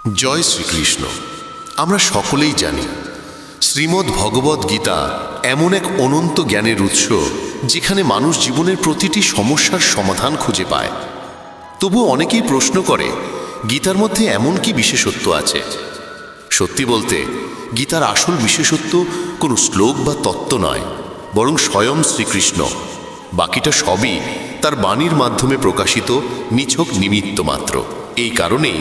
জয় শ্রীকৃষ্ণ। আমরা সকলেই জানি শ্রীমদ্ ভগবদ গীতা এমন এক অনন্ত জ্ঞানের উৎস, যেখানে মানুষ জীবনের প্রতিটি সমস্যার সমাধান খুঁজে পায়। তবু অনেকেই প্রশ্ন করে, গীতার মধ্যে এমন কি বিশেষত্ব আছে? সত্যি বলতে, গীতার আসল বিশেষত্ব কোনো শ্লোক বা তত্ত্ব নয়, বরং স্বয়ং শ্রীকৃষ্ণ। বাকিটা সবই তার বাণীর মাধ্যমে প্রকাশিত নিছক নিমিত্ত মাত্র। এই কারণেই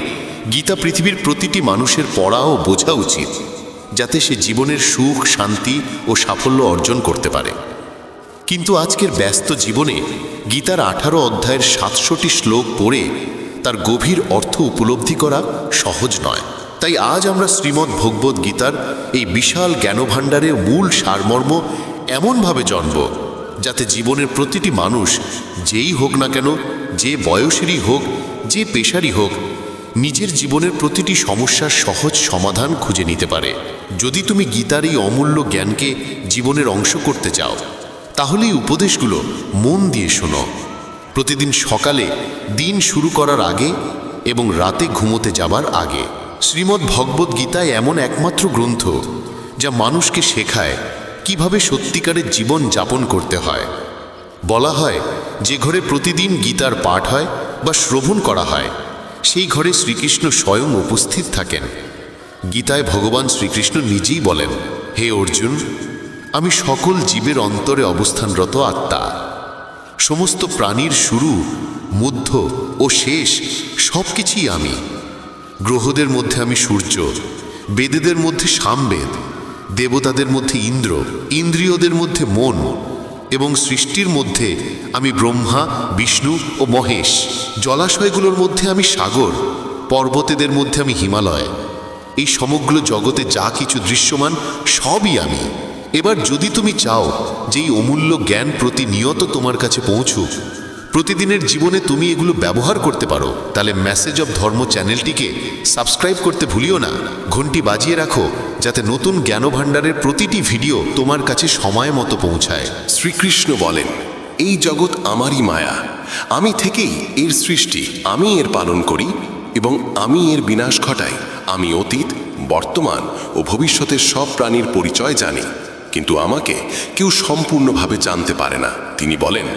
গীতা পৃথিবীর প্রতিটি মানুষের পড়া ও বোঝা উচিত, যাতে সে জীবনের সুখ, শান্তি ও সাফল্য অর্জন করতে পারে। কিন্তু আজকের ব্যস্ত জীবনে গীতার 18 অধ্যায়ের 700টি শ্লোক পড়ে তার গভীর অর্থ উপলব্ধি করা সহজ নয়। তাই আজ আমরা শ্রীমদ্ ভগবদ গীতার এই বিশাল জ্ঞানভাণ্ডারের মূল সারমর্ম এমনভাবে জানব, যাতে জীবনের প্রতিটি মানুষ, যেই হোক না কেন, যে বয়সেরই হোক, যে পেশারই হোক, নিজের জীবনের প্রতিটি সমস্যার সহজ সমাধান খুঁজে নিতে পারে। যদি তুমি গীতার এই অমূল্য জ্ঞানকে জীবনের অংশ করতে চাও, তাহলে এই উপদেশগুলো মন দিয়ে শোনো। প্রতিদিন সকালে দিন শুরু করার আগে এবং রাতে ঘুমোতে যাবার আগে। শ্রীমদ্ ভগবদ গীতা এমন একমাত্র গ্রন্থ যা মানুষকে শেখায় কিভাবে সত্যিকারের জীবন যাপন করতে হয়। বলা হয়, যে ঘরে প্রতিদিন গীতার পাঠ হয় বা শ্রবণ করা হয়, সেই ঘরে শ্রীকৃষ্ণ স্বয়ং উপস্থিত থাকেন। গীতায় ভগবান শ্রীকৃষ্ণ নিজেই বলেন, হে অর্জুন, আমি সকল জীবের অন্তরে অবস্থানরত আত্মা। সমস্ত প্রাণীর শুরু, মধ্য ও শেষ সব কিছুই আমি। গ্রহদের মধ্যে আমি সূর্য, বেদেদের মধ্যে সামবেদ, দেবতাদের মধ্যে ইন্দ্র, ইন্দ্রিয়দের মধ্যে মন, এবং সৃষ্টির মধ্যে আমি ব্রহ্মা, বিষ্ণু ও মহেশ। জলাশয়গুলোর মধ্যে আমি সাগর, পর্বতেদের মধ্যে আমি হিমালয়। এই সমগ্র জগতে যা কিছু দৃশ্যমান সবই আমি। এবার যদি তুমি চাও যে এই অমূল্য জ্ঞান প্রতিনিয়ত তোমার কাছে পৌঁছুক, প্রতিদিনের জীবনে তুমি এগুলো ব্যবহার করতে পারো, তাহলে মেসেজ অব ধর্ম চ্যানেলটিকে সাবস্ক্রাইব করতে ভুলিও না। ঘন্টি বাজিয়ে রাখো, যাতে নতুন জ্ঞানভাণ্ডারের প্রতিটি ভিডিও তোমার কাছে সময় মতো পৌঁছায়। শ্রীকৃষ্ণ বলেন, এই জগৎ আমারই মায়া, আমি থেকেই এর সৃষ্টি, আমি এর পালন করি এবং আমি এর বিনাশ ঘটাই। আমি অতীত, বর্তমান ও ভবিষ্যতের সব প্রাণীর পরিচয় জানি, কিন্তু আমাকে কেউ সম্পূর্ণভাবে জানতে পারে না। তিনি বলেন,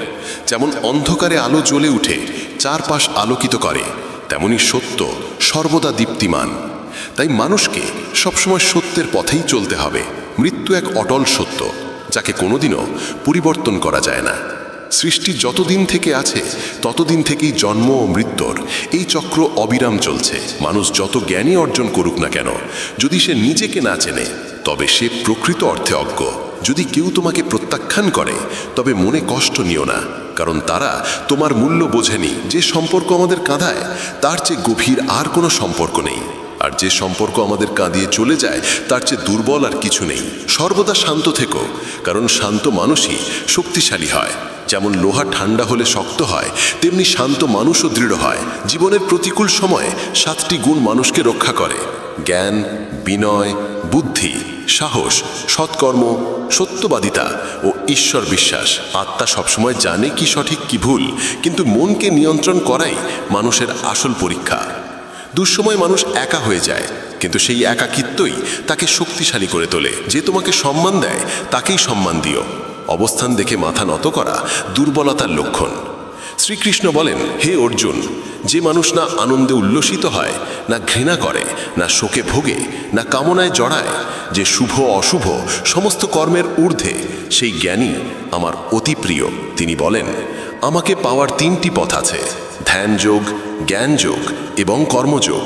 যেমন অন্ধকারে আলো জ্বলে উঠে চারপাশ আলোকিত করে, তেমনি সত্য সর্বদা দীপ্তিমান। তাই মানুষকে সবসময় সত্যের পথেই চলতে হবে। মৃত্যু এক অটল সত্য, যাকে কোনোদিনও পরিবর্তন করা যায় না। সৃষ্টি যতদিন থেকে আছে ততদিন থেকেই জন্ম ও মৃত্যুর এই চক্র অবিরাম চলছে। মানুষ যত জ্ঞানী অর্জন করুক না কেন, যদি সে নিজেকে না চেনে, তবে সে প্রকৃত অর্থে অজ্ঞ। যদি কেউ তোমাকে প্রত্যাখ্যান করে, তবে মনে কষ্ট নিও না, কারণ তারা তোমার মূল্য বোঝেনি। যে সম্পর্ক আমাদের কাঁদায়, তার চেয়ে গভীর আর কোনো সম্পর্ক নেই। আর যে সম্পর্ক আমাদের কাঁদিয়ে চলে যায়, তার চেয়ে দুর্বল আর কিছু নেই। সর্বদা শান্ত থেকো, কারণ শান্ত মানুষই শক্তিশালী হয়। যেমন লোহা ঠান্ডা হলে শক্ত হয়, তেমনি শান্ত মানুষও দৃঢ় হয়। জীবনের প্রতিকূল সময়ে 7টি গুণ মানুষকে রক্ষা করে: জ্ঞান, বিনয়, বুদ্ধি, সাহস, সৎকর্ম, সত্যবাদিতা ও ঈশ্বর বিশ্বাস। আত্মা সবসময় জানে কি সঠিক কি ভুল, কিন্তু মনকে নিয়ন্ত্রণ করাই মানুষের আসল পরীক্ষা। দুঃসময় মানুষ একা হয়ে যায়, কিন্তু সেই একাকিত্বই তাকে শক্তিশালী করে তোলে। যে তোমাকে সম্মান দেয়, তাকেই সম্মান দিও। অবস্থান দেখে মাথা নত করা দুর্বলতার লক্ষণ। শ্রীকৃষ্ণ বলেন, হে অর্জুন, যে মানুষ না আনন্দে উল্লসিত হয়, না ঘৃণা করে, না শোকে ভোগে, না কামনায় জড়ায়, যে শুভ অশুভ সমস্ত কর্মের ঊর্ধ্বে, সেই জ্ঞানী আমার অতি প্রিয়। তিনি বলেন, আমাকে পাওয়ার 3টি পথ আছে: ধ্যানযোগ, জ্ঞানযোগ এবং কর্মযোগ।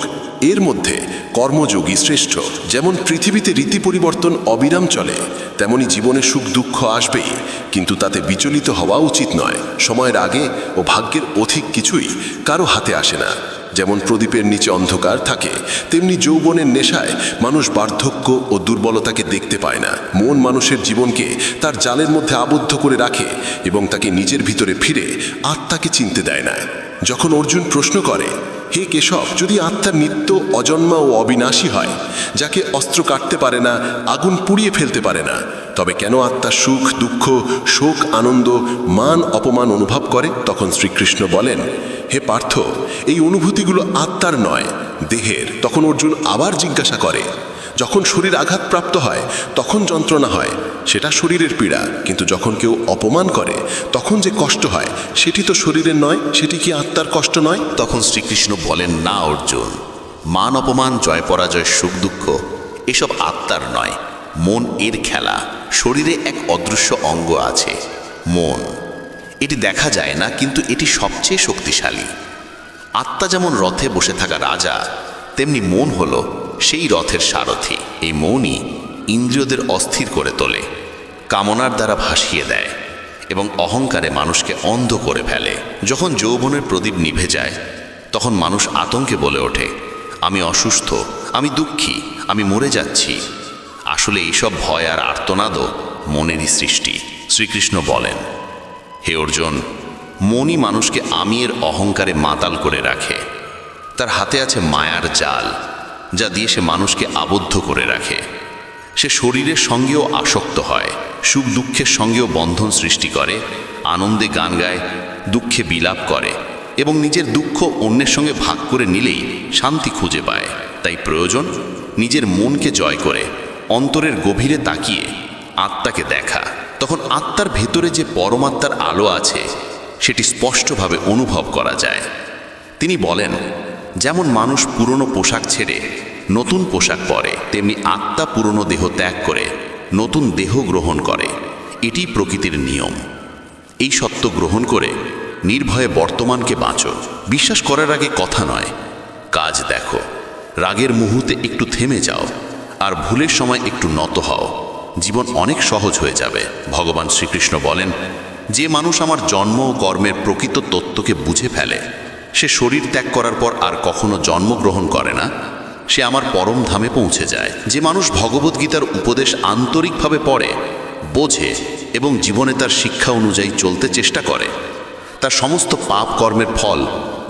এর মধ্যে কর্মযোগই শ্রেষ্ঠ। যেমন পৃথিবীতে রীতি পরিবর্তন অবিরাম চলে, তেমনি জীবনে সুখ দুঃখ আসবেই, কিন্তু তাতে বিচলিত হওয়া উচিত নয়। সময়ের আগে ও ভাগ্যের অধিক কিছুই কারো হাতে আসে না। যেমন প্রদীপের নিচে অন্ধকার থাকে, তেমনি যৌবনের নেশায় মানুষ বার্ধক্য ও দুর্বলতাকে দেখতে পায় না। মন মানুষের জীবনকে তার জালের মধ্যে আবদ্ধ করে রাখে এবং তাকে নিজের ভিতরে ফিরে আত্মাকে চিনতে দেয় না। যখন অর্জুন প্রশ্ন করে, হে কেশব, যদি আত্মা নিত্য, অজন্মা ও অবিনাশী হয়, যাকে অস্ত্র কাটতে পারে না, আগুন পুড়িয়ে ফেলতে পারে না, তবে কেন আত্মা সুখ দুঃখ, শোক আনন্দ, মান অপমান অনুভব করে? তখন শ্রীকৃষ্ণ বলেন, হে পার্থ, এই অনুভূতিগুলো আত্মার নয়, দেহের। তখন অর্জুন আবার জিজ্ঞাসা করে, যখন শরীর আঘাতপ্রাপ্ত হয় তখন যন্ত্রণা হয়, সেটা শরীরের পীড়া, কিন্তু যখন কেউ অপমান করে তখন যে কষ্ট হয় সেটি তো শরীরের নয়, সেটি কি আত্মার কষ্ট নয়? তখন শ্রীকৃষ্ণ বলেন, না অর্জুন, মান অপমান, জয় পরাজয়, সুখ দুঃখ এসব আত্মার নয়, মন এর খেলা। শরীরে এক অদৃশ্য অঙ্গ আছে, মন। এটি দেখা যায় না, কিন্তু এটি সবচেয়ে শক্তিশালী। আত্মা যেমন রথে বসে থাকা রাজা, তেমনি মন হলো সেই রথের সারথি। এই মনই ইন্দ্রিয়দের অস্থির করে তোলে, কামনার দ্বারা ভাসিয়ে দেয় এবং অহংকারে মানুষকে অন্ধ করে ফেলে। যখন যৌবনের প্রদীপ নিভে যায় তখন মানুষ আতঙ্কে বলে ওঠে, আমি অসুস্থ, আমি দুঃখী, আমি মরে যাচ্ছি। আসলে এইসব ভয় আর আর্তনাদও মনেরই সৃষ্টি। শ্রীকৃষ্ণ বলেন, হে অর্জুন, মনই মানুষকে আমি এর অহংকারে মাতাল করে রাখে। তার হাতে আছে মায়ার জাল, যা দিয়ে সে মানুষকে আবদ্ধ করে রাখে। সে শরীরের সঙ্গেও আসক্ত হয়, সুখ দুঃখের সঙ্গেও বন্ধন সৃষ্টি করে, আনন্দে গান গায়, দুঃখে বিলাপ করে এবং নিজের দুঃখ অন্যের সঙ্গে ভাগ করে নিলেই শান্তি খুঁজে পায়। তাই প্রয়োজন নিজের মনকে জয় করে অন্তরের গভীরে তাকিয়ে আত্মাকে দেখা। তখন আত্মার ভেতরে যে পরমাত্মার আলো আছে সেটি স্পষ্টভাবে অনুভব করা যায়। তিনি বলেন, যেমন মানুষ পুরনো পোশাক ছেড়ে নতুন পোশাক পরে, তেমনি আত্মা পুরনো দেহ ত্যাগ করে নতুন দেহ গ্রহণ করে। এটি প্রকৃতির নিয়ম। এই সত্য গ্রহণ করে নির্ভয়ে বর্তমানকে বাঁচো। বিশ্বাস করার আগে কথা নয়, কাজ দেখো। রাগের মুহূর্তে একটু থেমে যাও, আর ভুলের সময় একটু নত হও। জীবন অনেক সহজ হয়ে যাবে। ভগবান শ্রীকৃষ্ণ বলেন, যে মানুষ আমার জন্ম ও কর্মের প্রকৃত তত্ত্বকে বুঝে ফেলে, সে শরীর ত্যাগ করার পর আর কখনো জন্মগ্রহণ করে না, সে আমার পরম ধামে পৌঁছে যায়। যে মানুষ ভগবদ্গীতার উপদেশ আন্তরিকভাবে পড়ে, বোঝে এবং জীবনে তার শিক্ষা অনুযায়ী চলতে চেষ্টা করে, তার সমস্ত পাপ কর্মের ফল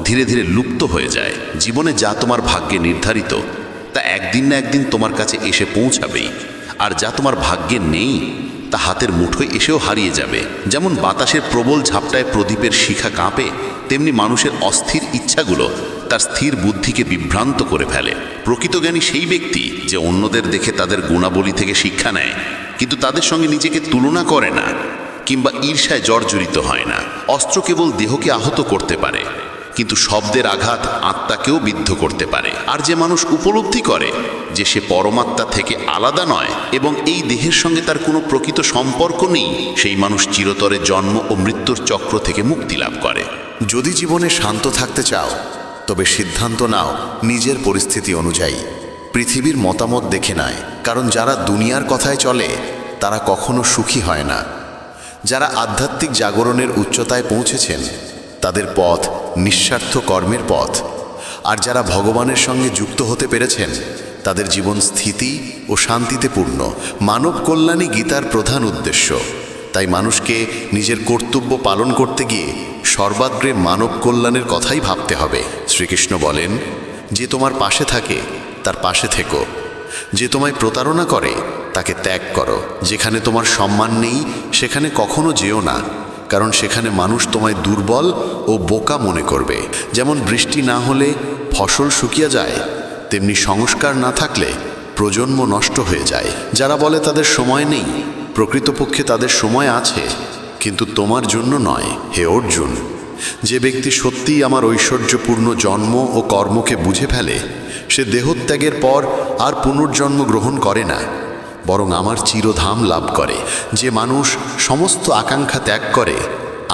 ধীরে ধীরে লুপ্ত হয়ে যায়। জীবনে যা তোমার ভাগ্যে নির্ধারিত তা একদিন না একদিন তোমার কাছে এসে পৌঁছাবেই, আর যা তোমার ভাগ্যে নেই তা হাতের মুঠোয় এসেও হারিয়ে যাবে। যেমন বাতাসের প্রবল ঝাপটায় প্রদীপের শিখা কাঁপে, তেমনি মানুষের অস্থির ইচ্ছাগুলো তার স্থির বুদ্ধিকে বিভ্রান্ত করে ফেলে। প্রকৃত জ্ঞানী সেই ব্যক্তি যে অন্যদের দেখে তাদের গুণাবলী থেকে শিক্ষা নেয়, কিন্তু তাদের সঙ্গে নিজেকে তুলনা করে না কিংবা ঈর্ষায় জর্জরিত হয় না। অস্ত্র কেবল দেহকে আহত করতে পারে, কিন্তু শব্দের আঘাত আত্মাকেও বিদ্ধ করতে পারে। আর যে মানুষ উপলব্ধি করে যে সে পরমাত্মা থেকে আলাদা নয় এবং এই দেহের সঙ্গে তার কোনো প্রকৃত সম্পর্ক নেই, সেই মানুষ চিরতরে জন্ম ও মৃত্যুর চক্র থেকে মুক্তি লাভ করে। যদি জীবনে শান্ত থাকতে চাও, তবে সিদ্ধান্ত নাও নিজের পরিস্থিতি অনুযায়ী। পৃথিবীর মতামত দেখে নয়, কারণ যারা দুনিয়ার কথায় চলে তারা কখনো সুখী হয় না। যারা আধ্যাত্মিক জাগরণের উচ্চতায় পৌঁছেছেন তাদের পথ নিঃস্বার্থ কর্মের পথ, আর যারা ভগবানের সঙ্গে যুক্ত হতে পেরেছেন তাদের জীবন স্থিতি ও শান্তিতে পূর্ণ। মানব কল্যাণই গীতার প্রধান উদ্দেশ্য। তাই মানুষকে নিজের কর্তব্য পালন করতে গিয়ে সর্বাগ্রে মানব কল্যাণের কথাই ভাবতে হবে। শ্রীকৃষ্ণ বলেন, যে তোমার পাশে থাকে তার পাশে থেকো, যে তোমায় প্রতারণা করে তাকে ত্যাগ করো। যেখানে তোমার সম্মান নেই সেখানে কখনো যেও না, কারণ সেখানে মানুষ তোমায় দুর্বল ও বোকা মনে করবে। যেমন বৃষ্টি না হলে ফসল শুকিয়ে যায়, তেমনি সংস্কার না থাকলে প্রজন্ম নষ্ট হয়ে যায়। যারা বলে তাদের সময় নেই, প্রকৃতপক্ষে তাদের সময় আছে, কিন্তু তোমার জন্য নয়। হে অর্জুন, যে ব্যক্তি সত্যিই আমার ঐশ্বর্যপূর্ণ জন্ম ও কর্মকে বুঝে ফেলে, সে দেহত্যাগের পর আর পুনর্জন্ম গ্রহণ করে না, বরং আমার চিরধাম লাভ করে। যে মানুষ সমস্ত আকাঙ্ক্ষা ত্যাগ করে,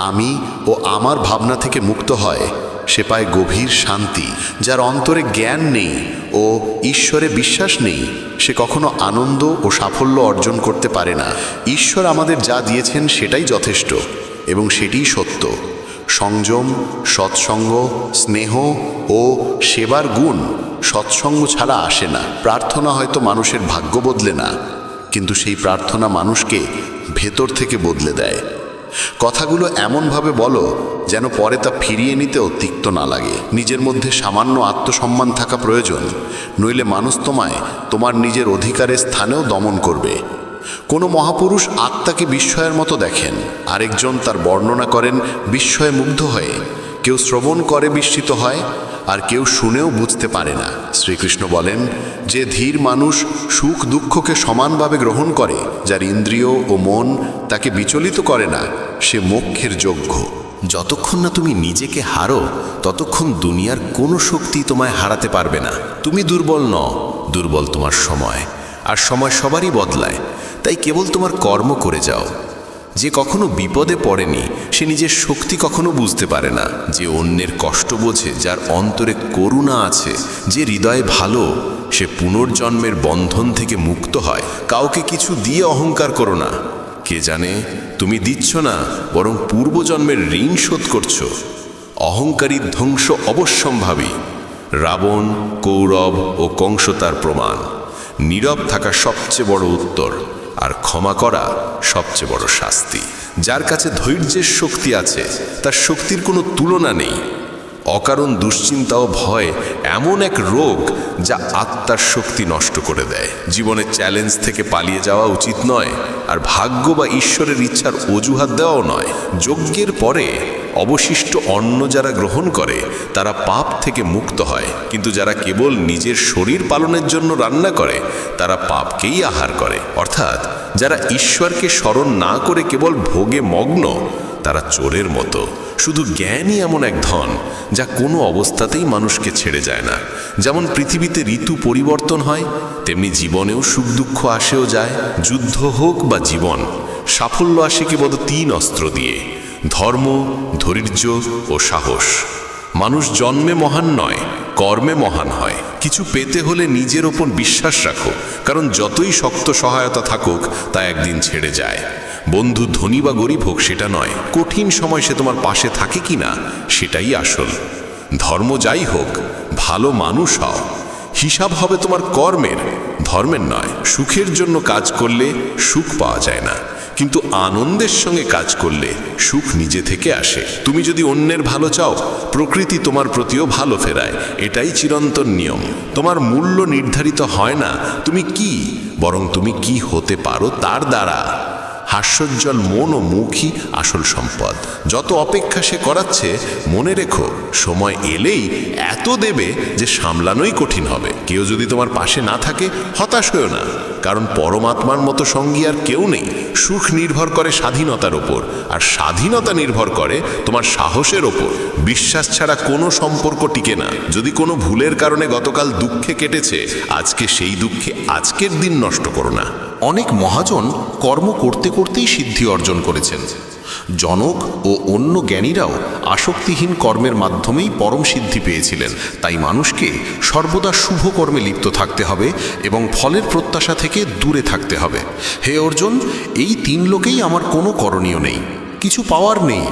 আমি ও আমার ভাবনা থেকে মুক্ত হয়, সে পায় গভীর শান্তি। যার অন্তরে জ্ঞান নেই ও ঈশ্বরে বিশ্বাস নেই, সে কখনো আনন্দ ও সাফল্য অর্জন করতে পারে না। ঈশ্বর আমাদের যা দিয়েছেন সেটাই যথেষ্ট এবং সেটিই সত্য। সংযম, সৎসঙ্গ, স্নেহ ও সেবার গুণ সৎসঙ্গ ছাড়া আসে না। প্রার্থনা হয়তো মানুষের ভাগ্য বদলে না, কিন্তু সেই প্রার্থনা মানুষকে ভেতর থেকে বদলে দেয়। কথাগুলো এমনভাবে বলো যেন পরে তা ফিরিয়ে নিতেও তিক্ত না লাগে। নিজের মধ্যে সামান্য আত্মসম্মান থাকা প্রয়োজন, নইলে মানুষ তোমায় তোমার নিজের অধিকারের স্থানেও দমন করবে। কোনো মহাপুরুষ আত্মাকে বিস্ময়ের মতো দেখেন, আরেকজন তার বর্ণনা করেন বিস্ময়ে মুগ্ধ হয়ে। কেউ শ্রবণ করে বিস্মিত হয়, আর কেউ শুনেও বুঝতে পারে না। শ্রীকৃষ্ণ বলেন, যে ধীর মানুষ সুখ দুঃখকে সমানভাবে গ্রহণ করে, যার ইন্দ্রিয় ও মন তাকে বিচলিত করে না, সে মোক্ষের যোগ্য। যতক্ষণ না তুমি নিজেকে হারো, ততক্ষণ দুনিয়ার কোনো শক্তি তোমায় হারাতে পারবে না। তুমি দুর্বল নও, দুর্বল তোমার সময়, আর সময় সবারই বদলায়। তাই কেবল তোমার কর্ম করে যাও। যে কখনো বিপদে পড়েনি, সে নিজের শক্তি কখনো বুঝতে পারে না। যে অন্যের কষ্ট বোঝে, যার অন্তরে করুণা আছে, যে হৃদয়ে ভালো, সে পুনর্জন্মের বন্ধন থেকে মুক্ত হয়। কাউকে কিছু দিয়ে অহংকার করো না। কে জানে তুমি দিচ্ছ না, বরং পূর্বজন্মের ঋণ শোধ করছো। অহংকারী ধ্বংস অবশ্যম্ভাবী। রাবণ, কৌরব ও কংস তার প্রমাণ। নীরব থাকা সবচেয়ে বড় উত্তর, আর ক্ষমা করা সবচেয়ে বড় শাস্তি। যার কাছে ধৈর্যের শক্তি আছে, তার শক্তির কোনো তুলনা নেই। অকারণ দুশ্চিন্তা ও ভয় এমন এক রোগ যা আত্মার শক্তি নষ্ট করে দেয়। জীবনের চ্যালেঞ্জ থেকে পালিয়ে যাওয়া উচিত নয়, আর ভাগ্য বা ঈশ্বরের ইচ্ছার অজুহাত দেওয়াও নয়। যজ্ঞের পরে অবশিষ্ট অন্ন যারা গ্রহণ করে, তারা পাপ থেকে মুক্ত হয়। কিন্তু যারা কেবল নিজের শরীর পালনের জন্য রান্না করে, তারা পাপকেই আহার করে। অর্থাৎ যারা ঈশ্বরকে স্মরণ না করে কেবল ভোগে মগ্ন, তারা চোরের মতো। শুধু জ্ঞানই এমন এক ধন যা কোনো অবস্থাতেই মানুষকে ছেড়ে যায় না। যেমন পৃথিবীতে ঋতু পরিবর্তন হয়, তেমনি জীবনেও সুখ দুঃখ আসেও যায়। যুদ্ধ হোক বা জীবন, সাফল্য আসে কেবল 3 অস্ত্র দিয়ে: ধর্ম, ধৈর্য ও সাহস। মানুষ জন্মে মহান নয়, কর্মে মহান হয়। কিছু পেতে হলে নিজের ওপর বিশ্বাস রাখো, কারণ যতই শক্ত সহায়তা থাকুক, তা একদিন ছেড়ে যায়। বন্ধু ধনী বা গরিব হোক সেটা নয়, কঠিন সময় সে তোমার পাশে থাকে কিনা সেটাই আসল। ধর্ম যাই হোক, ভালো মানুষ হও। হিসাব হবে তোমার কর্মের, ধর্মের নয়। সুখের জন্য কাজ করলে সুখ পাওয়া যায় না, কিন্তু আনন্দের সঙ্গে কাজ করলে সুখ নিজে থেকে আসে। তুমি যদি অন্যের ভালো চাও, প্রকৃতি তোমার প্রতিও ভালো ফেরায়। এটাই চিরন্তন নিয়ম। তোমার মূল্য নির্ধারিত হয় না তুমি কি, বরং তুমি কি হতে পারো তার দ্বারা। হাস্যোজ্জ্বল মন ও মুখই আসল সম্পদ। যত অপেক্ষা সে করাচ্ছে, মনে রেখো, সময় এলেই এত দেবে যে সামলানোই কঠিন হবে। কেউ যদি তোমার পাশে না থাকে, হতাশ হয়েও না, কারণ পরমাত্মার মতো সঙ্গী আর কেউ নেই। সুখ নির্ভর করে স্বাধীনতার ওপর, আর স্বাধীনতা নির্ভর করে তোমার সাহসের ওপর। বিশ্বাস ছাড়া কোনো সম্পর্ক টিকে না। যদি কোনো ভুলের কারণে গতকাল দুঃখে কেটেছে, আজকে সেই দুঃখে আজকের দিন নষ্ট করো না। অনেক মহাজন কর্ম করতে করতেই সিদ্ধি অর্জন করেছেন। জনক ও অন্য জ্ঞানীরাও আসক্তিহীন কর্মের মাধ্যমেই পরম সিদ্ধি পেয়েছিলেন। তাই মানুষকে সর্বদা শুভ কর্মে লিপ্ত থাকতে হবে এবং ফলের প্রত্যাশা থেকে দূরে থাকতে হবে। হে অর্জুন, এই 3 লোকেই আমার কোনো করণীয় নেই, কিছু পাওয়ার নেই,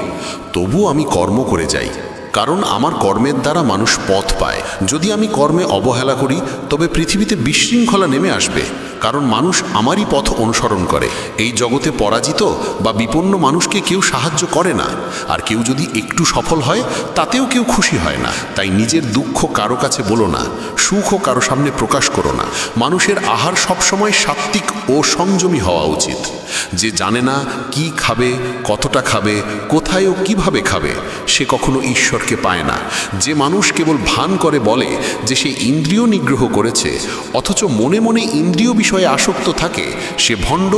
তবু আমি কর্ম করে যাই, কারণ আমার কর্মের দ্বারা মানুষ পথ পায়। যদি আমি কর্মে অবহেলা করি, তবে পৃথিবীতে বিশৃঙ্খলা নেমে আসবে, কারণ মানুষ আমারই পথ অনুসরণ করে। এই জগতে পরাজিত বা বিপন্ন মানুষকে কেউ সাহায্য করে না, আর কেউ যদি একটু সফল হয়, তাতেও কেউ খুশি হয় না। তাই নিজের দুঃখ কারো কাছে বলো না, সুখও কারো সামনে প্রকাশ করো না। মানুষের আহার সবসময় সাত্ত্বিক ও সংযমী হওয়া উচিত। যে জানে না কি খাবে, কতটা খাবে, কোথায় ও কিভাবে খাবে, সে কখনো ঈশ্বরকে পায় না। যে মানুষ কেবল ভান করে বলে যে সে ইন্দ্রিয় নিগ্রহ করেছে, অথচ মনে মনে ইন্দ্রিয় বিষয়ে আসক্ত থাকে, সে ভণ্ড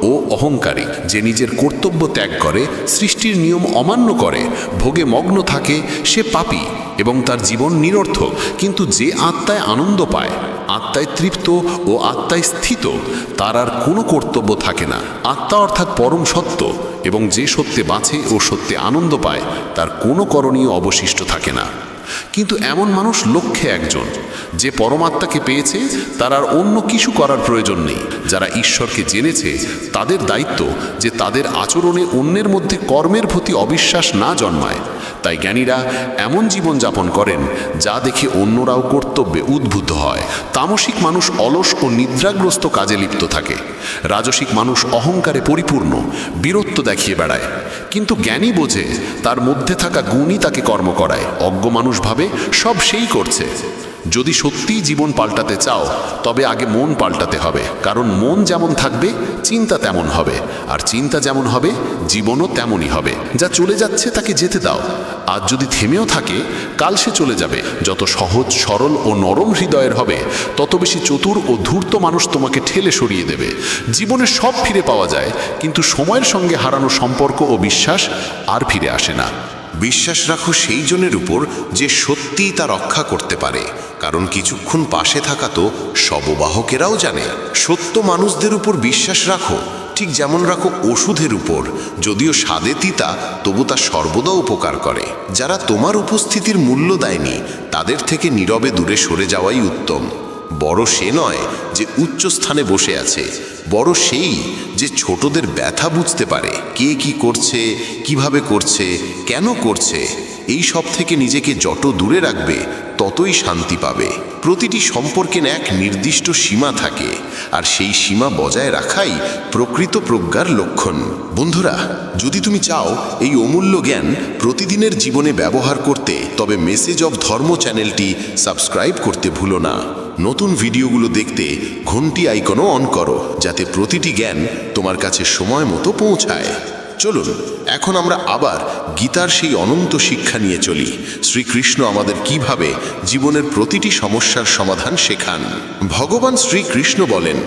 ও অহংকারী। যে নিজের কর্তব্য ত্যাগ করে, সৃষ্টির নিয়ম অমান্য করে, ভোগে মগ্ন থাকে, সে পাপী এবং তার জীবন নিরর্থক। কিন্তু যে আত্মায় আনন্দ পায়, আত্মায় তৃপ্ত ও আত্মায় স্থিত, তার আর কোনো কর্তব্য থাকে না। আত্মা অর্থাৎ পরম সত্য, এবং যে সত্যে বাঁচে ও সত্যে আনন্দ পায়, তার কোনো করণীয় অবশিষ্ট থাকে না। কিন্তু এমন মানুষ লক্ষে একজন। যে পরমাত্মাকে পেয়েছে, তার আর অন্য কিছু করার প্রয়োজন নেই। যারা ঈশ্বরকে জেনেছে, তাদের দায়িত্ব যে তাদের আচরণে অন্যের মধ্যে কর্মের প্রতি অবিশ্বাস না জন্মায়। তাই জ্ঞানীরা এমন জীবন যাপন করেন যা দেখে অন্যরাও কর্তব্যে উদ্বুদ্ধ হয়। তামসিক মানুষ অলস ও নিদ্রাগ্রস্ত কাজে লিপ্ত থাকে। রাজসিক মানুষ অহংকারে পরিপূর্ণ, বীরত্ব দেখিয়ে বেড়ায়। কিন্তু জ্ঞানী বোঝে তার মধ্যে থাকা গুণই তাকে কর্ম করায়। অজ্ঞ মানুষ ভাবে সব সেই করছে। যদি সত্যিই জীবন পাল্টাতে চাও তবে আগে মন পাল্টাতে হবে, কারণ মন যেমন থাকবে চিন্তা তেমন হবে, আর চিন্তা যেমন হবে জীবনও তেমনই হবে। যা চলে যাচ্ছে তাকে যেতে দাও, আজ যদি থেমেও থাকে কাল সে চলে যাবে। যত সহজ সরল ও নরম হৃদয়ের হবে তত বেশি চতুর ও ধূর্ত মানুষ তোমাকে ঠেলে সরিয়ে দেবে। জীবনে সব ফিরে পাওয়া যায়, কিন্তু সময়ের সঙ্গে হারানো সম্পর্ক ও বিশ্বাস আর ফিরে আসে না। বিশ্বাস রাখো সেই জনের উপর যে সত্যিই তা রক্ষা করতে পারে, কারণ কিছুক্ষণ পাশে থাকা তো শববাহকেরাও জানে। সত্য মানুষদের উপর বিশ্বাস রাখো, ঠিক যেমন রাখো ওষুধের উপর, যদিও স্বাদে তিতা তবু তা সর্বদা উপকার করে। যারা তোমার উপস্থিতির মূল্য দেয়নি তাদের থেকে নীরবে দূরে সরে যাওয়াই উত্তম। বড় সে নয় যে উচ্চ স্থানে বসে আছে, বড় সেই যে ছোটদের ব্যথা বুঝতে পারে। কে কি করছে, কিভাবে করছে, কেন করছে, এই সব থেকে নিজেকে যত দূরে রাখবে ততই শান্তি পাবে। প্রতিটি সম্পর্কে এক নির্দিষ্ট সীমা থাকে, আর সেই সীমা বজায় রাখাই প্রকৃত প্রজ্ঞার লক্ষণ। বন্ধুরা, যদি তুমি চাও এই অমূল্য জ্ঞান প্রতিদিনের জীবনে ব্যবহার করতে, তবে মেসেজ অব ধর্ম চ্যানেলটি সাবস্ক্রাইব করতে ভুলো না। নতুন ভিডিওগুলো দেখতে ঘন্টি আইকনও অন করো, যাতে প্রতিটি জ্ঞান তোমার কাছে সময় মতো পৌঁছায়। চলুন এখন আমরা আবার গীতার সেই অনন্ত শিক্ষা নিয়ে চলি। শ্রীকৃষ্ণ আমাদের কিভাবে জীবনের প্রতিটি সমস্যার সমাধান শেখান। ভগবান শ্রীকৃষ্ণ বলেন,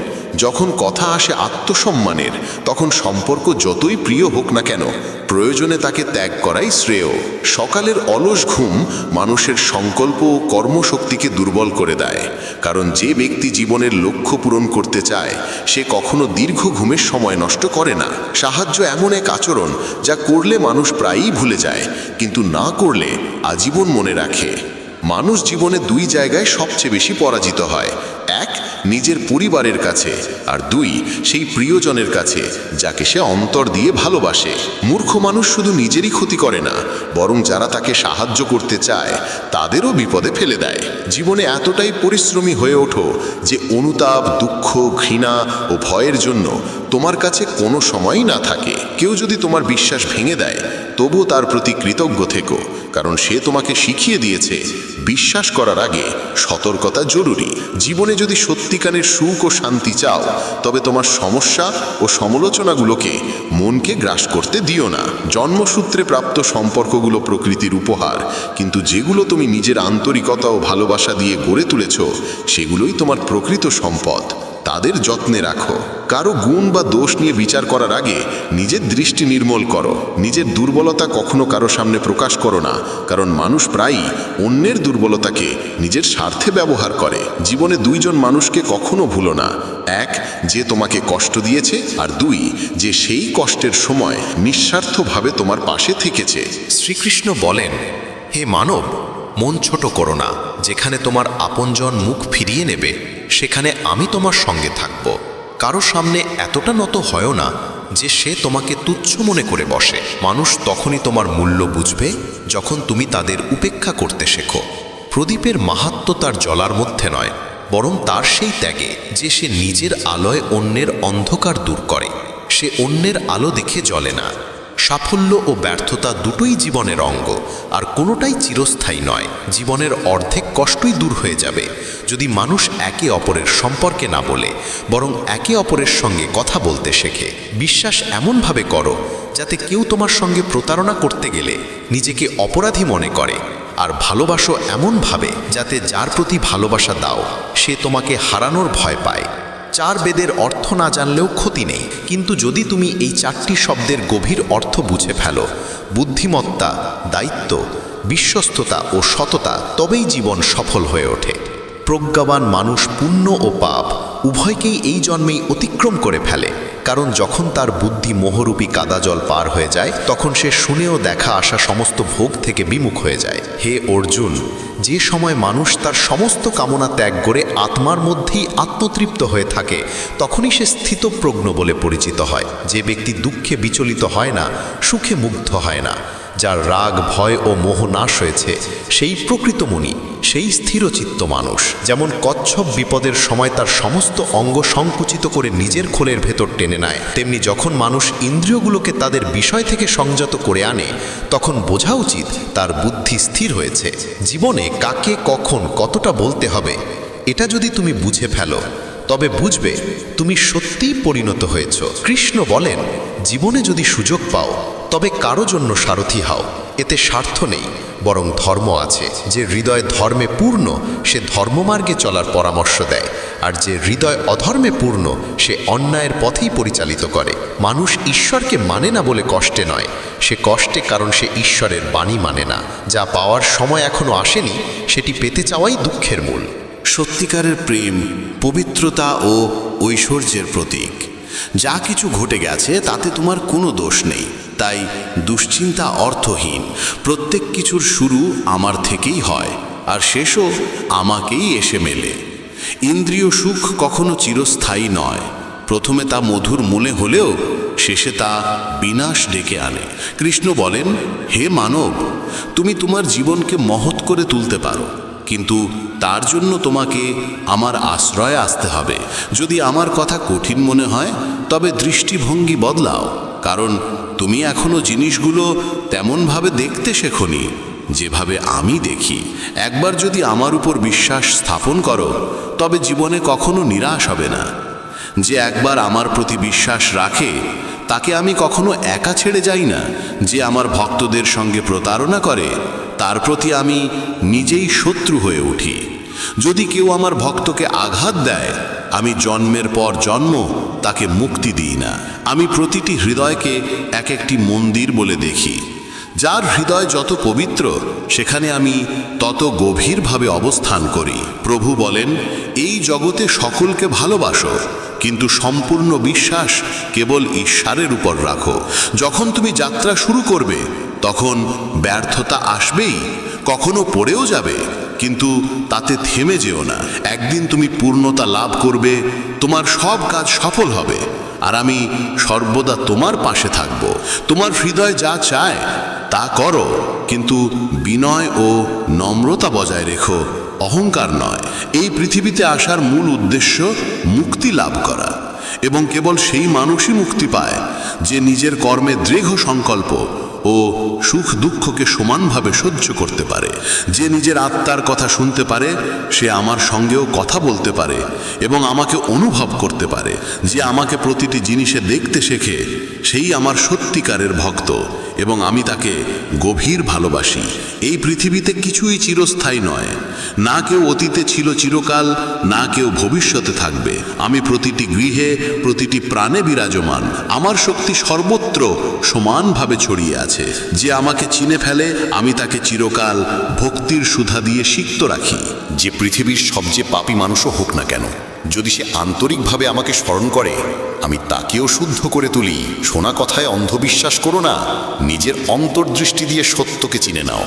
যখন কথা আসে আত্মসম্মানের, তখন সম্পর্ক যতই প্রিয় হোক না কেন প্রয়োজনে তাকে ত্যাগ করাই শ্রেয়। সকালের অলস ঘুম মানুষের সংকল্প ও কর্মশক্তিকে দুর্বল করে দেয়, কারণ যে ব্যক্তি জীবনের লক্ষ্য পূরণ করতে চায় সে কখনো দীর্ঘ ঘুমের সময় নষ্ট করে না। সাহায্য এমন এক আচরণ যা করলে মানুষ প্রায়ই ভুলে যায়, কিন্তু না করলে আজীবন মনে রাখে। মানুষ জীবনে দুই জায়গায় সবচেয়ে বেশি পরাজিত হয়, এক নিজের পরিবারের কাছে, আর দুই সেই প্রিয়জনের কাছে যাকে সে অন্তর দিয়ে ভালোবাসে। মূর্খ মানুষ শুধু নিজেরই ক্ষতি করে না, বরং যারা তাকে সাহায্য করতে চায় তাদেরও বিপদে ফেলে দেয়। জীবনে এতটাই পরিশ্রমী হয়ে ওঠো যে অনুতাপ, দুঃখ, ঘৃণা ও ভয়ের জন্য তোমার কাছে কোনো সময়ই না থাকে। কেউ যদি তোমার বিশ্বাস ভেঙে দেয় তবুও তার প্রতি কৃতজ্ঞ থেকো, কারণ সে তোমাকে শিখিয়ে দিয়েছে বিশ্বাস করার আগে সতর্কতা জরুরি। জীবনে যদি সত্যিকারের সুখ ও শান্তি চাও, তবে তোমার সমস্যা ও সমালোচনাগুলোকে মনকে গ্রাস করতে দিও না। জন্মসূত্রে প্রাপ্ত সম্পর্কগুলো প্রকৃতির উপহার, কিন্তু যেগুলো তুমি নিজের আন্তরিকতা ও ভালোবাসা দিয়ে গড়ে তুলেছ সেগুলোই তোমার প্রকৃত সম্পদ। তাদের যত্নে রাখো। কারো গুণ বা দোষ নিয়ে বিচার করার আগে নিজের দৃষ্টি নির্মল করো। নিজের দুর্বলতা কখনো কারো সামনে প্রকাশ করো না, কারণ মানুষ প্রায়ই অন্যের দুর্বলতাকে নিজের স্বার্থে ব্যবহার করে। জীবনে দুইজন মানুষকে কখনো ভুলো না, এক যে তোমাকে কষ্ট দিয়েছে, আর দুই যে সেই কষ্টের সময় নিঃস্বার্থভাবে তোমার পাশে থেকেছে। শ্রীকৃষ্ণ বলেন, হে মানব, মন ছোট করো না। যেখানে তোমার আপনজন মুখ ফিরিয়ে নেবে সেখানে আমি তোমার সঙ্গে থাকব। কারো সামনে এতটা নত হয় না যে সে তোমাকে তুচ্ছ মনে করে বসে। মানুষ তখনই তোমার মূল্য বুঝবে যখন তুমি তাদের উপেক্ষা করতে শেখো। প্রদীপের মাহাত্ম্য তার জ্বলার মধ্যে নয়, বরং তার সেই ত্যাগে যে সে নিজের আলোয় অন্যের অন্ধকার দূর করে। সে অন্যের আলো দেখে জ্বলে না। সাফল্য ও ব্যর্থতা দুটোই জীবনের অঙ্গ, আর কোনোটাই চিরস্থায়ী নয়। জীবনের অর্ধেক কষ্টই দূর হয়ে যাবে যদি মানুষ একে অপরের সম্পর্কে না বলে, বরং একে অপরের সঙ্গে কথা বলতে শেখে। বিশ্বাস এমনভাবে করো যাতে কেউ তোমার সঙ্গে প্রতারণা করতে গেলে নিজেকে অপরাধী মনে করে, আর ভালোবাসো এমনভাবে যাতে যার প্রতি ভালোবাসা দাও সে তোমাকে হারানোর ভয় পায়। চার বেদের অর্থ না জানলেও ক্ষতি নেই, কিন্তু যদি তুমি এই চারটি শব্দের গভীর অর্থ বুঝে ফেলো, বুদ্ধিমত্তা, দায়িত্ব, বিশ্বস্ততা ও সততা, তবেই জীবন সফল হয়ে ওঠে। প্রজ্ঞাবান মানুষ পুণ্য ও পাপ উভয়কেই এই জন্মেই অতিক্রম করে ফেলে, কারণ যখন তার বুদ্ধি মোহরূপী কাদা জল পার হয়ে যায় তখন সে শুনেও দেখা আসা সমস্ত ভোগ থেকে বিমুখ হয়ে যায়। হে অর্জুন, যে সময় মানুষ তার সমস্ত কামনা ত্যাগ করে আত্মার মধ্যেই আত্মতৃপ্ত হয়ে থাকে তখনই সে স্থিতপ্রজ্ঞ বলে পরিচিত হয়। যে ব্যক্তি দুঃখে বিচলিত হয় না, সুখে মুগ্ধ হয় না, যার রাগ ভয় ও মোহ নাশ হয়েছে সেই প্রকৃত মুনি, সেই স্থিরচিত্ত মানুষ। যেমন কচ্ছপ বিপদের সময় তার সমস্ত অঙ্গ সংকুচিত করে নিজের খোলের ভেতর টেনে নেয়, তেমনি যখন মানুষ ইন্দ্রিয়গুলোকে তাদের বিষয় থেকে সংযত করে আনে তখন বোঝা উচিত তার বুদ্ধি স্থির হয়েছে। জীবনে কাকে কখন কতটা বলতে হবে এটা যদি তুমি বুঝে ফেলো তবে বুঝবে তুমি সত্যিই পরিণত হয়েছ। কৃষ্ণ বলেন, জীবনে যদি সুযোগ পাও তবে কারো জন্য সারথি হও, এতে স্বার্থ নেই বরং ধর্ম আছে। যে হৃদয় ধর্মে পূর্ণ সে ধর্মমার্গে চলার পরামর্শ দেয়, আর যে হৃদয় অধর্মে পূর্ণ সে অন্যায়ের পথেই পরিচালিত করে। মানুষ ঈশ্বরকে মানে না বলে কষ্টে নয়, সে কষ্টে কারণ সে ঈশ্বরের বাণী মানে না। যা পাওয়ার সময় এখনো আসেনি সেটি পেতে চাওয়াই দুঃখের মূল। সত্যিকারের প্রেম পবিত্রতা ও ঐশ্বর্যের প্রতীক। যা কিছু ঘটে গেছে তাতে তোমার কোনো দোষ নেই, তাই দুশ্চিন্তা অর্থহীন। প্রত্যেক কিছুর শুরু আমার থেকেই হয় আর শেষও আমাকেই এসে মেলে। ইন্দ্রিয় সুখ কখনো চিরস্থায়ী নয়, প্রথমে তা মধুর মনে হলেও শেষে তা বিনাশ ডেকে আনে। কৃষ্ণ বলেন, হে মানব, তুমি তোমার জীবনকে মহৎ করে তুলতে পারো, কিন্তু তার জন্য তোমাকে আমার আশ্রয়ে আসতে হবে। যদি আমার কথা কঠিন মনে হয় তবে দৃষ্টিভঙ্গি বদলাও, কারণ তুমি এখনো জিনিসগুলো তেমনভাবে দেখতে শেখোনি যেভাবে আমি দেখি। একবার যদি আমার উপর বিশ্বাস স্থাপন করো তবে জীবনে কখনো নিরাশ হবে না। যে একবার আমার প্রতি বিশ্বাস রাখে তাকে আমি কখনো একা ছেড়ে যাই না। যে আমার ভক্তদের সঙ্গে প্রতারণা করে তার প্রতি আমি নিজেই শত্রু হয়ে উঠি। যদি কেউ আমার ভক্তকে আঘাত দেয় আমি জন্মের পর জন্ম তাকে মুক্তি দিই না। আমি প্রতিটি হৃদয়কে এক একটি মন্দির বলে দেখি। যার হৃদয় যত পবিত্র সেখানে আমি তত গভীরভাবে অবস্থান করি। প্রভু বলেন, এই জগতে সকলকে ভালোবাসো, কিন্তু সম্পূর্ণ বিশ্বাস কেবল ঈশ্বরের উপর রাখো। যখন তুমি যাত্রা শুরু করবে তখন ব্যর্থতা আসবেই, কখনো পড়েও যাবে, কিন্তু তাতে থেমে যেও না। একদিন তুমি পূর্ণতা লাভ করবে, তোমার সব কাজ সফল হবে, আর আমি সর্বদা তোমার পাশে থাকব। তোমার হৃদয় যা চায় তা করো, কিন্তু বিনয় ও নম্রতা বজায় রেখো, অহংকার নয়। এই পৃথিবীতে আসার মূল উদ্দেশ্য মুক্তি লাভ করা, এবং কেবল সেই মানুষই মুক্তি পায় যে নিজের কর্মে দৃঢ় সংকল্প ও সুখ দুঃখকে সমানভাবে সহ্য করতে পারে। যে নিজের আত্মার কথা শুনতে পারে সে আমার সঙ্গেও কথা বলতে পারে এবং আমাকে অনুভব করতে পারে। যে আমাকে প্রতিটি জিনিসে দেখতে শেখে সেই আমার সত্যিকারের ভক্ত, এবং আমি তাকে গভীর ভালোবাসি। এই পৃথিবীতে কিছুই চিরস্থায়ী নয়, না কেউ অতীতে ছিল চিরকাল, না কেউ ভবিষ্যতে থাকবে। আমি প্রতিটি গৃহে প্রতিটি প্রাণে বিরাজমান। আমার শক্তি সর্বত্র সমানভাবে ছড়িয়ে আছে। যে আমাকে চিনে ফেলে আমি তাকে চিরকাল ভক্তির সুধা দিয়ে সিক্ত রাখি। যে পৃথিবীর সবচেয়ে পাপী মানুষও হোক না কেন, যদি সে আন্তরিকভাবে আমাকে স্মরণ করে আমি তাকেও শুদ্ধ করে তুলি। শোনা কথায় অন্ধবিশ্বাস করো না, নিজের অন্তর্দৃষ্টি দিয়ে সত্যকে চিনে নাও।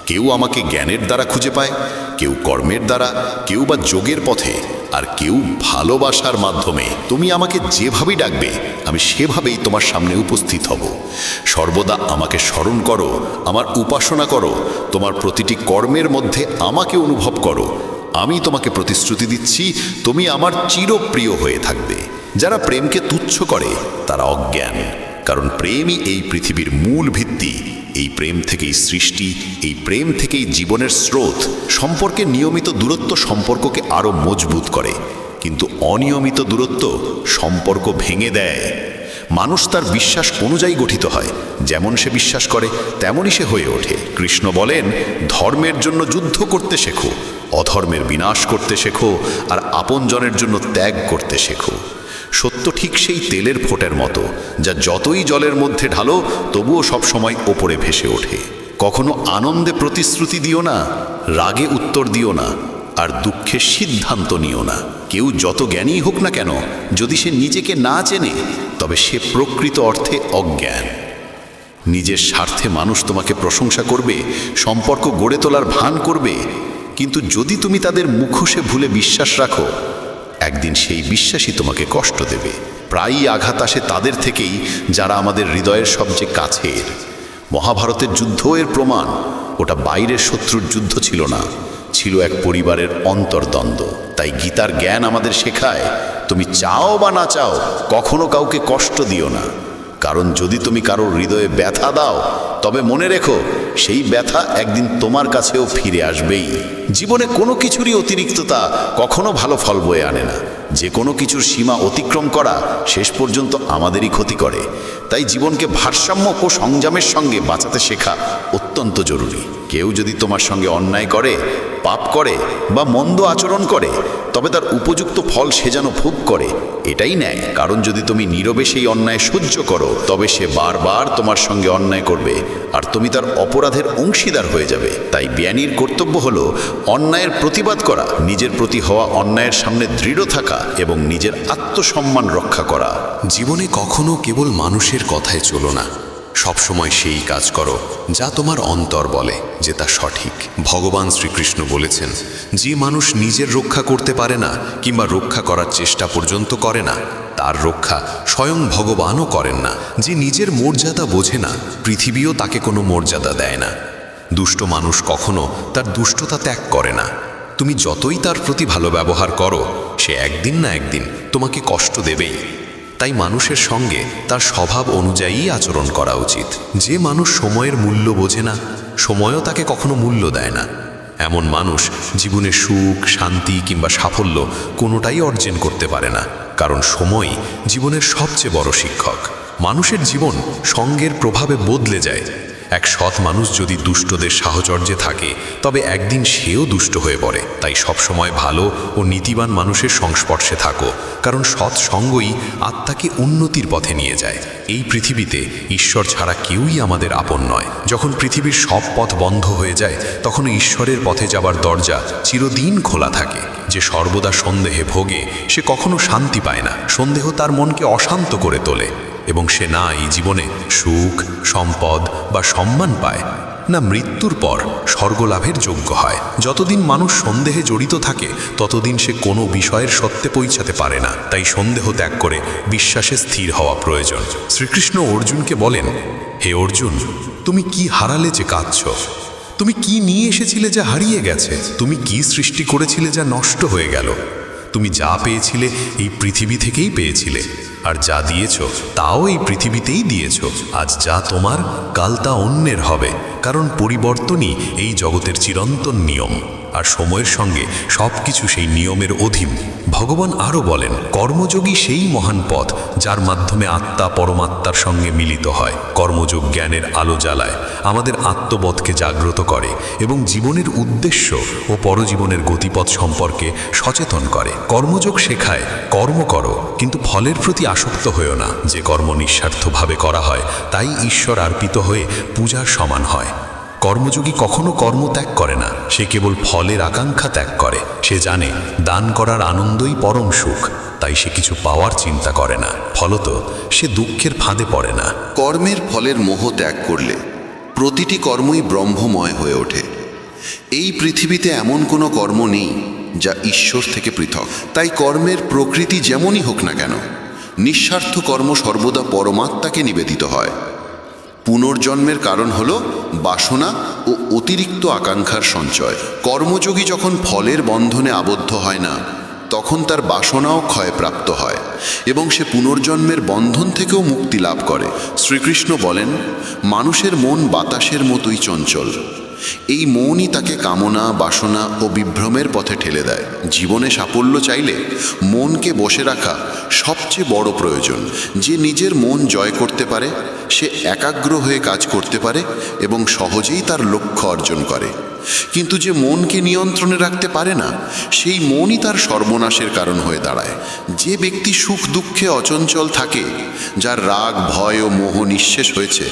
কেউ আমাকে জ্ঞানের দ্বারা খুঁজে পায়, কেউ কর্মের দ্বারা, কেউ বা যোগের পথে, আর কেউ ভালোবাসার মাধ্যমে। তুমি আমাকে যেভাবেই ডাকবে আমি সেভাবেই তোমার সামনে উপস্থিত হব। সর্বদা আমাকে স্মরণ করো, আমার উপাসনা করো, তোমার প্রতিটি কর্মের মধ্যে আমাকে অনুভব করো। আমি তোমাকে প্রতিশ্রুতি দিচ্ছি তুমি আমার চিরপ্রিয় হয়ে থাকবে। যারা প্রেমকে তুচ্ছ করে তারা অজ্ঞান, কারণ প্রেমই এই পৃথিবীর মূল ভিত্তি। এই প্রেম থেকেই সৃষ্টি, এই প্রেম থেকেই জীবনের স্রোত। সম্পর্কের নিয়মিত দূরত্ব সম্পর্ককে আরও মজবুত করে, কিন্তু অনিয়মিত দূরত্ব সম্পর্ক ভেঙে দেয়। মানুষ তার বিশ্বাস অনুযায়ী গঠিত হয়, যেমন সে বিশ্বাস করে তেমনই সে হয়ে ওঠে। কৃষ্ণ বলেন, ধর্মের জন্য যুদ্ধ করতে শেখো, অধর্মের বিনাশ করতে শেখো, আর আপনজনের জন্য ত্যাগ করতে শেখো। সত্য ঠিক সেই তেলের ফোঁটার মতো, যা যতই জলের মধ্যে ঢালো তবুও সবসময় ওপরে ভেসে ওঠে। কখনো আনন্দে প্রতিশ্রুতি দিও না, রাগে উত্তর দিও না, আর দুঃখে সিদ্ধান্ত নিও না। কেউ যত জ্ঞানী হোক না কেন, যদি সে নিজেকে না চেনে তবে সে প্রকৃত অর্থে অজ্ঞান। নিজের স্বার্থে মানুষ তোমাকে প্রশংসা করবে, সম্পর্ক গড়ে তোলার ভান করবে, কিন্তু যদি তুমি তাদের মুখোশে ভুলে বিশ্বাস রাখো একদিন সেই বিশ্বাসই তোমাকে কষ্ট দেবে। প্রায়ই আঘাত আসে তাদের থেকেই যারা আমাদের হৃদয়ের সবচেয়ে কাছের। মহাভারতের যুদ্ধ এর প্রমাণ। ওটা বাইরের শত্রুর যুদ্ধ ছিল না, ছিল এক পরিবারের অন্তর্দ্বন্দ্ব। তাই গীতার জ্ঞান আমাদের শেখায়, তুমি চাও বা না চাও কখনো কাউকে কষ্ট দিও না, কারণ যদি তুমি কারোর হৃদয়ে ব্যথা দাও তবে মনে রেখো সেই ব্যথা একদিন তোমার কাছেও ফিরে আসবেই। জীবনে কোনো কিছুরই অতিরিক্ততা কখনো ভালো ফল বয়ে আনে না। যে কোনো কিছুর সীমা অতিক্রম করা শেষ পর্যন্ত আমাদেরই ক্ষতি করে। তাই জীবনকে ভারসাম্য ও সংযমের সঙ্গে বাঁচাতে শেখা অত্যন্ত জরুরি। কেউ যদি তোমার সঙ্গে অন্যায় করে, পাপ করে বা মন্দ আচরণ করে, তবে তার উপযুক্ত ফল সে যেন ভোগ করে, এটাই ন্যায়। কারণ যদি তুমি নীরবে সেই অন্যায় সহ্য করো, তবে সে বারবার তোমার সঙ্গে অন্যায় করবে আর তুমি তার অপরাধের অংশীদার হয়ে যাবে। তাই জ্ঞানীর কর্তব্য হলো অন্যায়ের প্রতিবাদ করা, নিজের প্রতি হওয়া অন্যায়ের সামনে দৃঢ় থাকা এবং নিজের আত্মসম্মান রক্ষা করা। জীবনে কখনো কেবল মানুষের কথায় চলো না, সবসময় সেই কাজ করো যা তোমার অন্তর বলে যে তা সঠিক। ভগবান শ্রীকৃষ্ণ বলেছেন, যে মানুষ নিজের রক্ষা করতে পারে না কিংবা রক্ষা করার চেষ্টা পর্যন্ত করে না, তার রক্ষা স্বয়ং ভগবানও করেন না। যে নিজের মর্যাদা বোঝে না, পৃথিবীও তাকে কোনো মর্যাদা দেয় না। দুষ্ট মানুষ কখনো তার দুষ্টতা ত্যাগ করে না। তুমি যতই তার প্রতি ভালো ব্যবহার করো, সে একদিন না একদিন তোমাকে কষ্ট দেবেই। তাই মানুষের সঙ্গে তার স্বভাব অনুযায়ী আচরণ করা উচিত। যে মানুষ সময়ের মূল্য বোঝে না, সময়ও তাকে কখনো মূল্য দেয় না। এমন মানুষ জীবনে সুখ, শান্তি কিংবা সাফল্য কোনোটাই অর্জন করতে পারে না, কারণ সময়ই জীবনের সবচেয়ে বড় শিক্ষক। মানুষের জীবন সঙ্গের প্রভাবে বদলে যায়। এক সৎ মানুষ যদি দুষ্টদের সাহচর্যে থাকে, তবে একদিন সেও দুষ্ট হয়ে পড়ে। তাই সবসময় ভালো ও নীতিবান মানুষের সংস্পর্শে থাকো, কারণ সৎ সঙ্গই আত্মাকে উন্নতির পথে নিয়ে যায়। এই পৃথিবীতে ঈশ্বর ছাড়া কেউই আমাদের আপন নয়। যখন পৃথিবীর সব পথ বন্ধ হয়ে যায়, তখন ঈশ্বরের পথে যাবার দরজা চিরদিন খোলা থাকে। যে সর্বদা সন্দেহে ভোগে, সে কখনো শান্তি পায় না। সন্দেহ তার মনকে অশান্ত করে তোলে এবং সে না এই জীবনে সুখ, সম্পদ বা সম্মান পায়, না মৃত্যুর পর স্বর্গলাভের যোগ্য হয়। যতদিন মানুষ সন্দেহে জড়িত থাকে, ততদিন সে কোনো বিষয়ের সত্যে পৌঁছাতে পারে না। তাই সন্দেহ ত্যাগ করে বিশ্বাসে স্থির হওয়া প্রয়োজন। শ্রীকৃষ্ণ অর্জুনকে বলেন, হে অর্জুন, তুমি কি হারালে যে কাঁদছ? তুমি কি নিয়ে এসেছিলে যা হারিয়ে গেছে? তুমি কি সৃষ্টি করেছিলে যা নষ্ট হয়ে গেল? তুমি যা পেয়েছিলে এই পৃথিবী থেকেই পেয়েছিলে, আর যা দিয়েছ তাও এই পৃথিবীতেই দিয়েছ। আজ যা তোমার, কাল তা অন্যের হবে, কারণ পরিবর্তনই এই জগতের চিরন্তন নিয়ম, আর সময়ের সঙ্গে সব কিছু সেই নিয়মের অধীন। ভগবান আরও বলেন, কর্মযোগী সেই মহান পথ যার মাধ্যমে আত্মা পরমাত্মার সঙ্গে মিলিত হয়। কর্মযোগ জ্ঞানের আলো জ্বালায়, আমাদের আত্মবোধকে জাগ্রত করে এবং জীবনের উদ্দেশ্য ও পরজীবনের গতিপথ সম্পর্কে সচেতন করে। কর্মযোগ শেখায়, কর্ম করো কিন্তু ফলের প্রতি আসক্ত হয়েও না। যে কর্ম নিঃস্বার্থভাবে করা হয়, তাই ঈশ্বর অর্পিত হয়ে পূজার সমান হয়। কর্মযোগী কখনো কর্ম ত্যাগ করে না, সে কেবল ফলের আকাঙ্ক্ষা ত্যাগ করে। সে জানে দান করার আনন্দই পরম সুখ, তাই সে কিছু পাওয়ার চিন্তা করে না। ফলত সে দুঃখের ফাঁদে পড়ে না। কর্মের ফলের মোহ ত্যাগ করলে প্রতিটি কর্মই ব্রহ্মময় হয়ে ওঠে। এই পৃথিবীতে এমন কোনো কর্ম নেই যা ঈশ্বর থেকে পৃথক। তাই কর্মের প্রকৃতি যেমনই হোক না কেন, নিঃস্বার্থ কর্ম সর্বদা পরমাত্মাকে নিবেদিত হয়। পুনর্জন্মের কারণ হল বাসনা ও অতিরিক্ত আকাঙ্ক্ষার সঞ্চয়। কর্মযোগী যখন ফলের বন্ধনে আবদ্ধ হয় না, তখন তার বাসনাও ক্ষয়প্রাপ্ত হয় এবং সে পুনর্জন্মের বন্ধন থেকেও মুক্তি লাভ করে। শ্রীকৃষ্ণ বলেন, মানুষের মন বাতাসের মতোই চঞ্চল। এই মনই তাকে কামনা, বাসনা ও বিভ্রমের পথে ঠেলে দেয়। জীবনে সাফল্য চাইলে মনকে বসে রাখা সবচেয়ে বড় প্রয়োজন। যে নিজের মন জয় করতে পারে, সে একাগ্র হয়ে কাজ করতে পারে এবং সহজেই তার লক্ষ্য অর্জন করে। কিন্তু যে মনকে নিয়ন্ত্রণে রাখতে পারে না, সেই মনই তার সর্বনাশের কারণ হয়ে দাঁড়ায়। যে ব্যক্তি সুখ দুঃখে অচঞ্চল থাকে, যার রাগ, ভয় ও মোহ নিঃশেষ হয়েছে,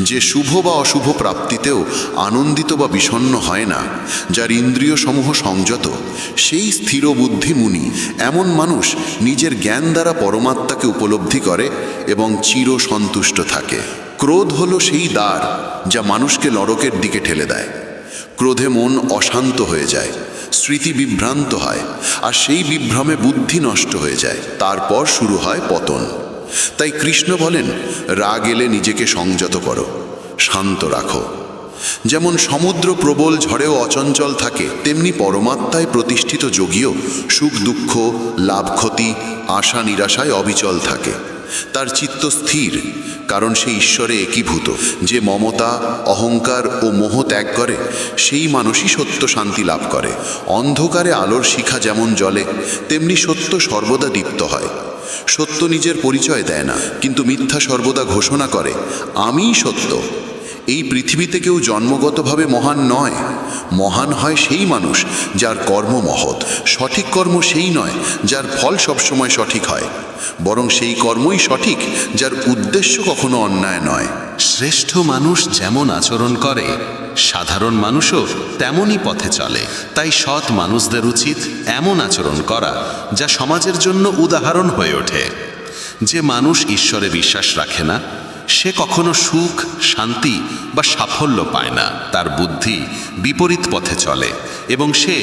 যে শুভ বা অশুভ প্রাপ্তিতেও আনন্দিত বা বিষণ্ণ হয় না, যার ইন্দ্রিয় সমূহ সংযত, সেই স্থির বুদ্ধি মুনি। এমন মানুষ নিজের জ্ঞান দ্বারা পরমাত্মাকে উপলব্ধি করে এবং চির সন্তুষ্ট থাকে। ক্রোধ হলো সেই দ্বার যা মানুষকে নরকের দিকে ঠেলে দেয়। ক্রোধে মন অশান্ত হয়ে যায়, স্মৃতি বিভ্রান্ত হয়, আর সেই বিভ্রমে বুদ্ধি নষ্ট হয়ে যায়। তারপর শুরু হয় পতন। তাই কৃষ্ণ বলেন, রাগ এলে নিজেকে সংযত করো, শান্ত রাখো। যেমন সমুদ্র প্রবল ঝড়েও অচঞ্চল থাকে, তেমনি পরমাত্মায় প্রতিষ্ঠিত যোগীও সুখ দুঃখ, লাভ ক্ষতি, আশা নিরাশায় অবিচল থাকে। তার চিত্ত স্থির, কারণ সে ঈশ্বরে একীভূত। যে মমতা, অহংকার ও মোহ ত্যাগ করে, সেই মানুষই সত্য শান্তি লাভ করে। অন্ধকারে আলোর শিখা যেমন জ্বলে, তেমনি সত্য সর্বদা দীপ্ত হয়। সত্য নিজের পরিচয় দেয় না, কিন্তু মিথ্যা সর্বদা ঘোষণা করে, আমিই সত্য। এই পৃথিবীতে কেউ জন্মগতভাবে মহান নয়। মহান হয় সেই মানুষ যার কর্ম মহৎ। সঠিক কর্ম সেই নয় যার ফল সবসময় সঠিক হয়, বরং সেই কর্মই সঠিক যার উদ্দেশ্য কখনো অন্যায় নয়। শ্রেষ্ঠ মানুষ যেমন আচরণ করে, সাধারণ মানুষও তেমনই পথে চলে। তাই সৎ মানুষদের উচিত এমন আচরণ করা যা সমাজের জন্য উদাহরণ হয়ে ওঠে। যে মানুষ ঈশ্বরে বিশ্বাস রাখে না, সে কখনো সুখ, শান্তি বা সাফল্য পায় না। তার বুদ্ধি বিপরীত পথে চলে এবং সে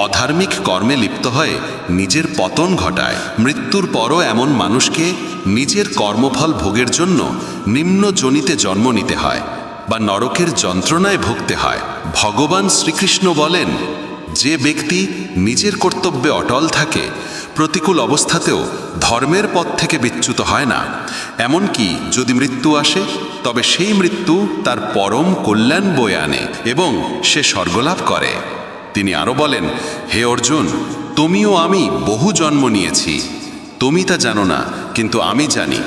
অধার্মিক কর্মে লিপ্ত হয়ে নিজের পতন ঘটায়। মৃত্যুর পরও এমন মানুষকে নিজের কর্মফল ভোগের জন্য নিম্ন যোনিতে জন্ম নিতে হয় বা নরকের যন্ত্রণায় ভুগতে হয়। ভগবান শ্রীকৃষ্ণ বলেন, যে ব্যক্তি নিজের কর্তব্যে অটল থাকে, প্রতিকূল অবস্থাতেও ধর্মের পথ থেকে বিচ্যুত হয় না। এমনকি যদি মৃত্যু আসে, তবে সেই মৃত্যু তার পরম কল্যাণ বয়ে আনে এবং সে স্বর্গলাভ করে। তিনি আরও বলেন, হে অর্জুন, তুমিও আমি বহু জন্ম নিয়েছি। তুমি তা জানো না, কিন্তু আমি জানি।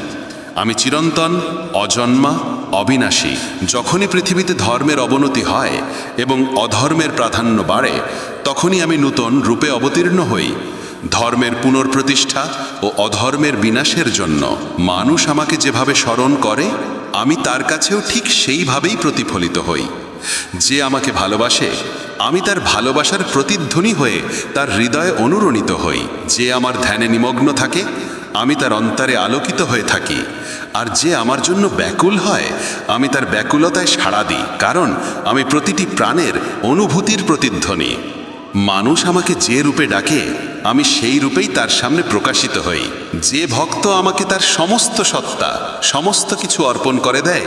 আমি চিরন্তন, অজন্মা, অবিনাশী। যখনই পৃথিবীতে ধর্মের অবনতি হয় এবং অধর্মের প্রাধান্য বাড়ে, তখনই আমি নূতন রূপে অবতীর্ণ হই। ধর্মের পুনঃপ্রতিষ্ঠা ও অধর্মের বিনাশের জন্য মানুষ আমাকে যেভাবে স্মরণ করে, আমি তার কাছেও ঠিক সেইভাবেই প্রতিফলিত হই। যে আমাকে ভালোবাসে, আমি তার ভালোবাসার প্রতিধ্বনি হয়ে তার হৃদয়ে অনুরণিত হই। যে আমার ধ্যানে নিমগ্ন থাকে, আমি তার অন্তরে আলোকিত হয়ে থাকি। আর যে আমার জন্য ব্যাকুল হয়, আমি তার ব্যাকুলতায় সাড়া দিই, কারণ আমি প্রতিটি প্রাণের অনুভূতির প্রতিধ্বনি। মানুষ আমাকে যে রূপে ডাকে, আমি সেই রূপেই তার সামনে প্রকাশিত হই। যে ভক্ত আমাকে তার সমস্ত সত্তা, সমস্ত কিছু অর্পণ করে দেয়,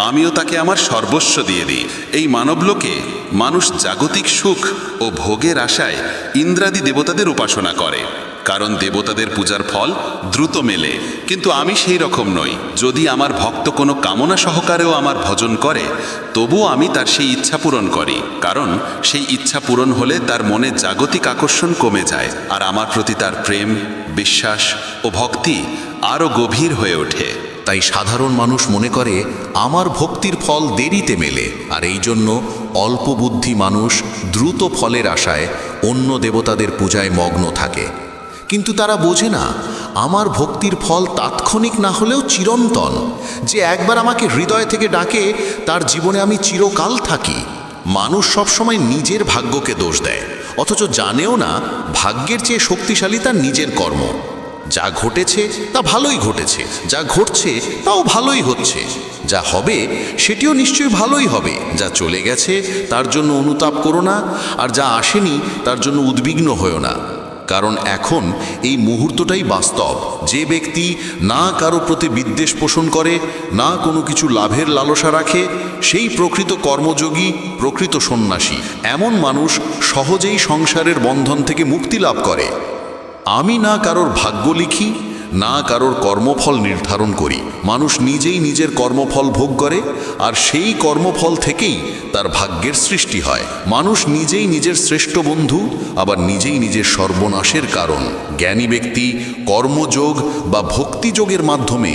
আমিও তাকে আমার সর্বস্ব দিয়ে দিই। এই মানবলোকে মানুষ জাগতিক সুখ ও ভোগের আশায় ইন্দ্রাদি দেবতাদের উপাসনা করে, কারণ দেবতাদের পূজার ফল দ্রুত মেলে। কিন্তু আমি সেই রকম নই। যদি আমার ভক্ত কোনো কামনা সহকারেও আমার ভজন করে, তবুও আমি তার সেই ইচ্ছা পূরণ করি, কারণ সেই ইচ্ছা পূরণ হলে তার মনে জাগতিক আকর্ষণ কমে যায়, আর আমার প্রতি তার প্রেম, বিশ্বাস ও ভক্তি আরও গভীর হয়ে ওঠে। তাই সাধারণ মানুষ মনে করে আমার ভক্তির ফল দেরিতে মেলে, আর এই জন্য অল্প বুদ্ধি মানুষ দ্রুত ফলের আশায় অন্য দেবতাদের পূজায় মগ্ন থাকে। কিন্তু তারা বোঝে না, আমার ভক্তির ফল তাৎক্ষণিক না হলেও চিরন্তন। যে একবার আমাকে হৃদয় থেকে ডাকে, তার জীবনে আমি চিরকাল থাকি। মানুষ সবসময় নিজের ভাগ্যকে দোষ দেয়, অথচ জানেও না ভাগ্যের চেয়ে শক্তিশালী তার নিজের কর্ম। যা ঘটেছে তা ভালোই ঘটেছে, যা ঘটছে তাও ভালোই হচ্ছে, যা হবে সেটিও নিশ্চয়ই ভালোই হবে। যা চলে গেছে তার জন্য অনুতাপ করো না, আর যা আসেনি তার জন্য উদ্বিগ্ন হও না, কারণ এখন এই মুহূর্তটাই বাস্তব। যে ব্যক্তি না কারো প্রতি বিদ্বেষ পোষণ করে, না কোনো কিছু লাভের লালসা রাখে, সেই প্রকৃত কর্মযোগী, প্রকৃত সন্ন্যাসী। এমন মানুষ সহজেই সংসারের বন্ধন থেকে মুক্তি লাভ করে। আমি না কারোর ভাগ্য লিখি, না কারোর কর্মফল নির্ধারণ করি। মানুষ নিজেই নিজের কর্মফল ভোগ করে, আর সেই কর্মফল থেকেই তার ভাগ্যের সৃষ্টি হয়। মানুষ নিজেই নিজের শ্রেষ্ঠ বন্ধু, আবার নিজেই নিজের সর্বনাশের কারণ। জ্ঞানী ব্যক্তি কর্মযোগ বা ভক্তিযোগের মাধ্যমে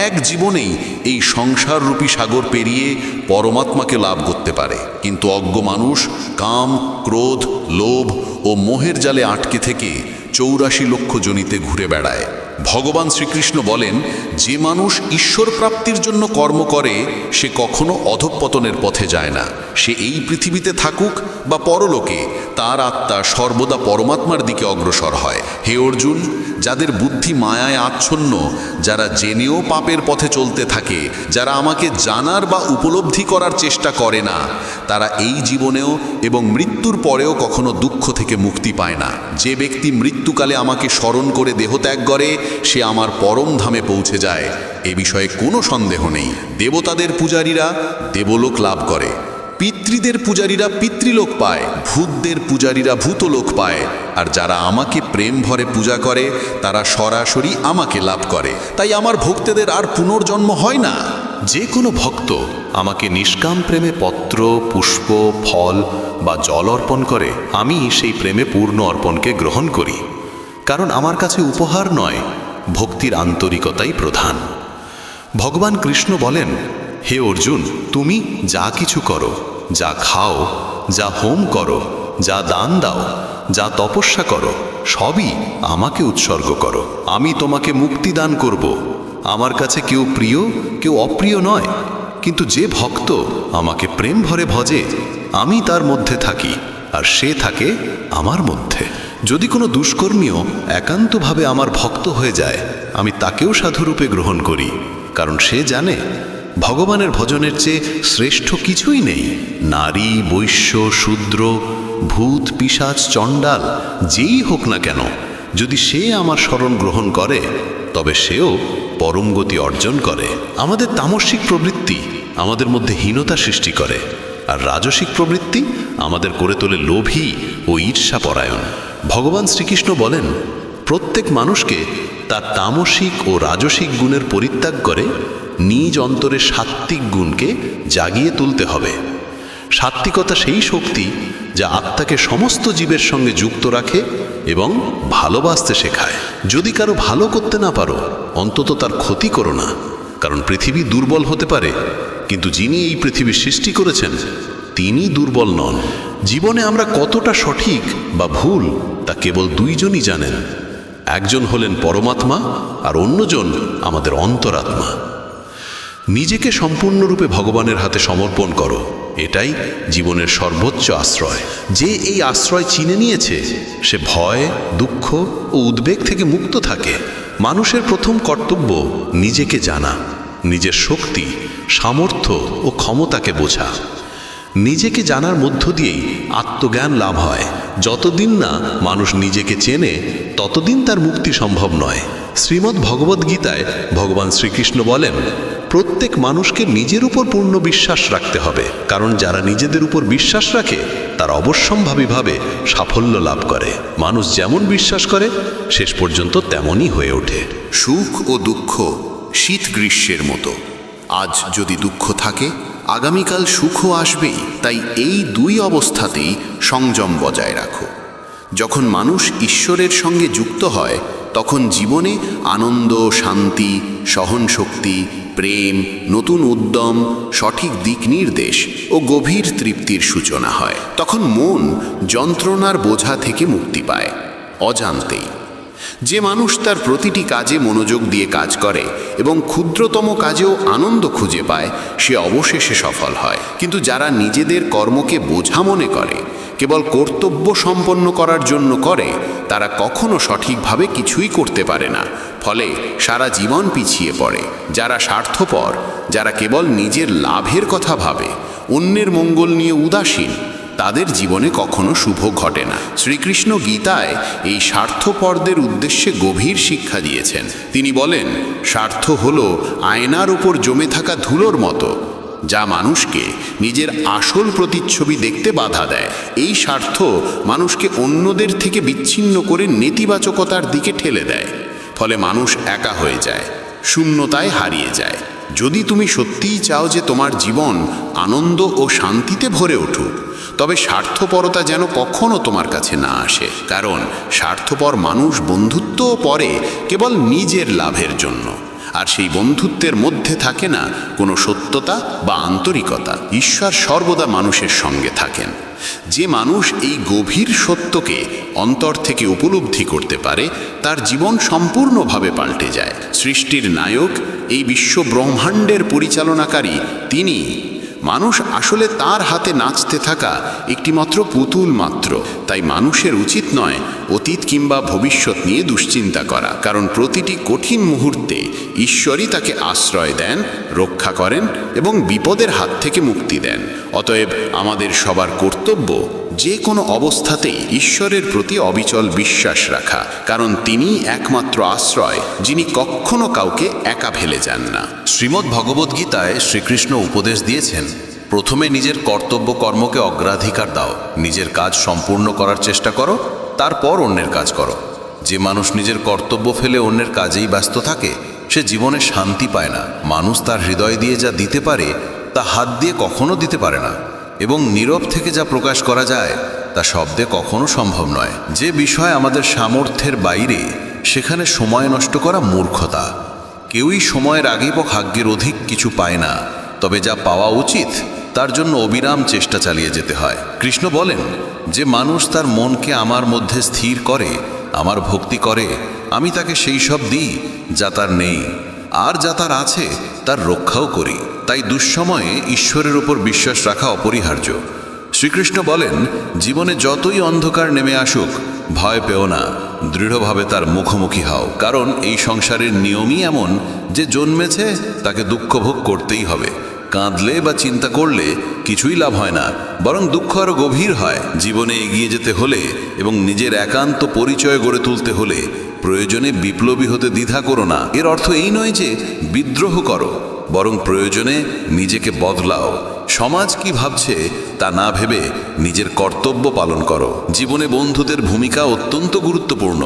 এক জীবনেই এই সংসাররূপী সাগর পেরিয়ে পরমাত্মাকে লাভ করতে পারে। কিন্তু অজ্ঞ মানুষ কাম, ক্রোধ, লোভ ও মোহের জালে আটকে থেকে 84 লক্ষ যোনিতে ঘুরে বেড়ায়। ভগবান শ্রীকৃষ্ণ বলেন, যে মানুষ ঈশ্বর প্রাপ্তির জন্য কর্ম করে, সে কখনো অধঃপতনের পথে যায় না। সে এই পৃথিবীতে থাকুক বা পরলোকে, তার আত্মা সর্বদা পরমাত্মার দিকে অগ্রসর হয়। হে অর্জুন, যাদের বুদ্ধি মায়ায় আচ্ছন্ন, যারা জেনেও পাপের পথে চলতে থাকে, যারা আমাকে জানার বা উপলব্ধি করার চেষ্টা করে না, তারা এই জীবনেও এবং মৃত্যুর পরেও কখনো দুঃখ থেকে মুক্তি পায় না। যে ব্যক্তি মৃত্যুকালে আমাকে স্মরণ করে দেহত্যাগ করে, সে আমার পরম ধামে পৌঁছে যায়, এ বিষয়ে কোনো সন্দেহ নেই। দেবতাদের পূজারীরা দেবলোক লাভ করে, পিতৃদের পূজারীরা পিতৃলোক পায়, ভূতদের পূজারীরা ভূতলোক পায়, আর যারা আমাকে প্রেম ভরে পূজা করে তারা সরাসরি আমাকে লাভ করে। তাই আমার ভক্তদের আর পুনর্জন্ম হয় না। যে কোনো ভক্ত আমাকে নিষ্কাম প্রেমে পত্র, পুষ্প, ফল বা জল অর্পণ করে, আমি সেই প্রেমে পূর্ণ অর্পণকে গ্রহণ করি, কারণ আমার কাছে উপহার নয়, ভক্তির আন্তরিকতাই প্রধান। ভগবান কৃষ্ণ বলেন, হে অর্জুন, তুমি যা কিছু করো, যা খাও, যা হোম করো, যা দান দাও, যা তপস্যা করো, সবই আমাকে উৎসর্গ করো। আমি তোমাকে মুক্তি দান করব। আমার কাছে কেউ প্রিয়, কেউ অপ্রিয় নয়, কিন্তু যে ভক্ত আমাকে প্রেম ভরে ভজে, আমি তার মধ্যে থাকি আর সে থাকে আমার মধ্যে। যদি কোনো দুষ্কর্মীও একান্তভাবে আমার ভক্ত হয়ে যায়, আমি তাকেও সাধুরূপে গ্রহণ করি, কারণ সে জানে ভগবানের ভজনের চেয়ে শ্রেষ্ঠ কিছুই নেই। নারী, বৈশ্য, শূদ্র, ভূত, পিশাচ, চণ্ডাল যেই হোক না কেন, যদি সে আমার শরণ গ্রহণ করে তবে সেও পরম গতি অর্জন করে। আমাদের তামসিক প্রবৃত্তি আমাদের মধ্যে হীনতা সৃষ্টি করে, আর রাজসিক প্রবৃত্তি আমাদের করে তোলে লোভী ও ঈর্ষাপরায়ণ। ভগবান শ্রীকৃষ্ণ বলেন, প্রত্যেক মানুষকে তার তামসিক ও রাজসিক গুণের পরিত্যাগ করে নিজ অন্তরে সাত্ত্বিক গুণকে জাগিয়ে তুলতে হবে। সাত্ত্বিকতা সেই শক্তি যা আত্মাকে সমস্ত জীবের সঙ্গে যুক্ত রাখে এবং ভালোবাসতে শেখায়। যদি কারো ভালো করতে না পারো, অন্তত তার ক্ষতি করো না, কারণ পৃথিবী দুর্বল হতে পারে, কিন্তু যিনি এই পৃথিবীর সৃষ্টি করেছেন তিনি দুর্বল নন। জীবনে আমরা কতটা সঠিক বা ভুল তা কেবল দুইজনই জানেন। একজন হলেন পরমাত্মা আর অন্যজন আমাদের অন্তরাত্মা। নিজেকে সম্পূর্ণরূপে ভগবানের হাতে সমর্পণ করো, এটাই জীবনের সর্বোচ্চ আশ্রয়। যে এই আশ্রয় চিনে নিয়েছে সে ভয়, দুঃখ ও উদ্বেগ থেকে মুক্ত থাকে। মানুষের প্রথম কর্তব্য নিজেকে জানা, নিজের শক্তি, সামর্থ্য ও ক্ষমতাকে বোঝা। নিজেকে জানার মধ্য দিয়েই আত্মজ্ঞান লাভ হয়। যতদিন না মানুষ নিজেকে চেনে, ততদিন তার মুক্তি সম্ভব নয়। শ্রীমদ্ ভগবদ্গীতায় ভগবান শ্রীকৃষ্ণ বলেন, প্রত্যেক মানুষকে নিজের উপর পূর্ণ বিশ্বাস রাখতে হবে, কারণ যারা নিজেদের উপর বিশ্বাস রাখে তারা অবশ্যম্ভাবীভাবে সাফল্য লাভ করে। মানুষ যেমন বিশ্বাস করে শেষ পর্যন্ত তেমনই হয়ে ওঠে। সুখ ও দুঃখ শীত গ্রীষ্মের মতো। আজ যদি দুঃখ থাকে, আগামীকাল সুখও আসবেই। তাই এই দুই অবস্থাতেই সংযম বজায় রাখো। যখন মানুষ ঈশ্বরের সঙ্গে যুক্ত হয়, তখন জীবনে আনন্দ, শান্তি, সহনশক্তি, প্রেম, নতুন উদ্যম, সঠিক দিক নির্দেশ ও গভীর তৃপ্তির সূচনা হয়। তখন মন যন্ত্রণার বোঝা থেকে মুক্তি পায় অজান্তেই। যে মানুষ তার প্রতিটি কাজে মনোযোগ দিয়ে কাজ করে এবং ক্ষুদ্রতম কাজেও আনন্দ খুঁজে পায়, সে অবশেষে সফল হয়। কিন্তু যারা নিজেদের কর্মকে বোঝা মনে করে, কেবল কর্তব্য সম্পন্ন করার জন্য করে, তারা কখনো সঠিকভাবে কিছুই করতে পারে না। ফলে সারা জীবন পিছিয়ে পড়ে। যারা স্বার্থপর, যারা কেবল নিজের লাভের কথা ভাবে, অন্যের মঙ্গল নিয়ে উদাসীন, তাদের জীবনে কখনো শুভ ঘটে না। শ্রীকৃষ্ণ গীতায় এই স্বার্থপরদের উদ্দেশ্যে গভীর শিক্ষা দিয়েছেন। তিনি বলেন, স্বার্থ হলো আয়নার উপর জমে থাকা ধুলোর মতো, যা মানুষকে নিজের আসল প্রতিচ্ছবি দেখতে বাধা দেয়। এই স্বার্থ মানুষকে অন্যদের থেকে বিচ্ছিন্ন করে নেতিবাচকতার দিকে ঠেলে দেয়। ফলে মানুষ একা হয়ে যায়, শূন্যতায় হারিয়ে যায়। যদি তুমি সত্যিই চাও যে তোমার জীবন আনন্দ ও শান্তিতে ভরে উঠুক, তবে স্বার্থপরতা যেন কখনো তোমার কাছে না আসে। কারণ স্বার্থপর মানুষ বন্ধুত্বও করে কেবল নিজের লাভের জন্য, আর সেই বন্ধুত্বের মধ্যে থাকে না কোনো সত্যতা বা আন্তরিকতা। ঈশ্বর সর্বদা মানুষের সঙ্গে থাকেন। যে মানুষ এই গভীর সত্যকে অন্তর থেকে উপলব্ধি করতে পারে, তার জীবন সম্পূর্ণভাবে পাল্টে যায়। সৃষ্টির নায়ক, এই বিশ্ব ব্রহ্মাণ্ডের পরিচালনাকারী তিনি। মানুষ আসলে তার হাতে নাচতে থাকা একটিমাত্র পুতুল মাত্র। তাই মানুষের উচিত নয় অতীত কিংবা ভবিষ্যৎ নিয়ে দুশ্চিন্তা করা, কারণ প্রতিটি কঠিন মুহূর্তে ঈশ্বরই তাকে আশ্রয় দেন, রক্ষা করেন এবং বিপদের হাত থেকে মুক্তি দেন। অতএব আমাদের সবার কর্তব্য যে কোনো অবস্থাতেই ঈশ্বরের প্রতি অবিচল বিশ্বাস রাখা, কারণ তিনি একমাত্র আশ্রয়, যিনি কখনো কাউকে একা ফেলে যান না। শ্রীমদ্ ভগবদ্গীতায় শ্রীকৃষ্ণ উপদেশ দিয়েছেন, প্রথমে নিজের কর্তব্য কর্মকে অগ্রাধিকার দাও, নিজের কাজ সম্পূর্ণ করার চেষ্টা করো, তারপর অন্যের কাজ করো। যে মানুষ নিজের কর্তব্য ফেলে অন্যের কাজেই ব্যস্ত থাকে সে জীবনে শান্তি পায় না। মানুষ তার হৃদয় দিয়ে যা দিতে পারে তা হাত দিয়ে কখনো দিতে পারে না, এবং নীরব থেকে যা প্রকাশ করা যায় তা শব্দে কখনো সম্ভব নয়। যে বিষয় আমাদের সামর্থ্যের বাইরে সেখানে সময় নষ্ট করা মূর্খতা। কেউই সময়ের আগে বা ভাগ্যের অধিক কিছু পায় না, তবে যা পাওয়া উচিত তার জন্য অবিরাম চেষ্টা চালিয়ে যেতে হয়। কৃষ্ণ বলেন, যে মানুষ তার মনকে আমার মধ্যে স্থির করে, আমার ভক্তি করে, আমি তাকে সেই সব দিই যা তার নেই, আর যা তার আছে তার রক্ষাও করি। তাই দুঃসময়ে ঈশ্বরের উপর বিশ্বাস রাখা অপরিহার্য। শ্রীকৃষ্ণ বলেন, জীবনে যতই অন্ধকার নেমে আসুক ভয় পেও না, দৃঢ়ভাবে তার মুখোমুখি হও, কারণ এই সংসারের নিয়মই এমন যে জন্মেছে তাকে দুঃখ ভোগ করতেই হবে। কাঁদলে বা চিন্তা করলে কিছুই লাভ হয় না, বরং দুঃখ আরও গভীর হয়। জীবনে এগিয়ে যেতে হলে এবং নিজের একান্ত পরিচয় গড়ে তুলতে হলে প্রয়োজনে বিপ্লবী হতে দ্বিধা করো না। এর অর্থ এই নয় যে বিদ্রোহ করো, বরং প্রয়োজনে নিজেকে বদলাও। সমাজ কি ভাবছে তা না ভেবে নিজের কর্তব্য পালন করো। জীবনে বন্ধুদের ভূমিকা অত্যন্ত গুরুত্বপূর্ণ।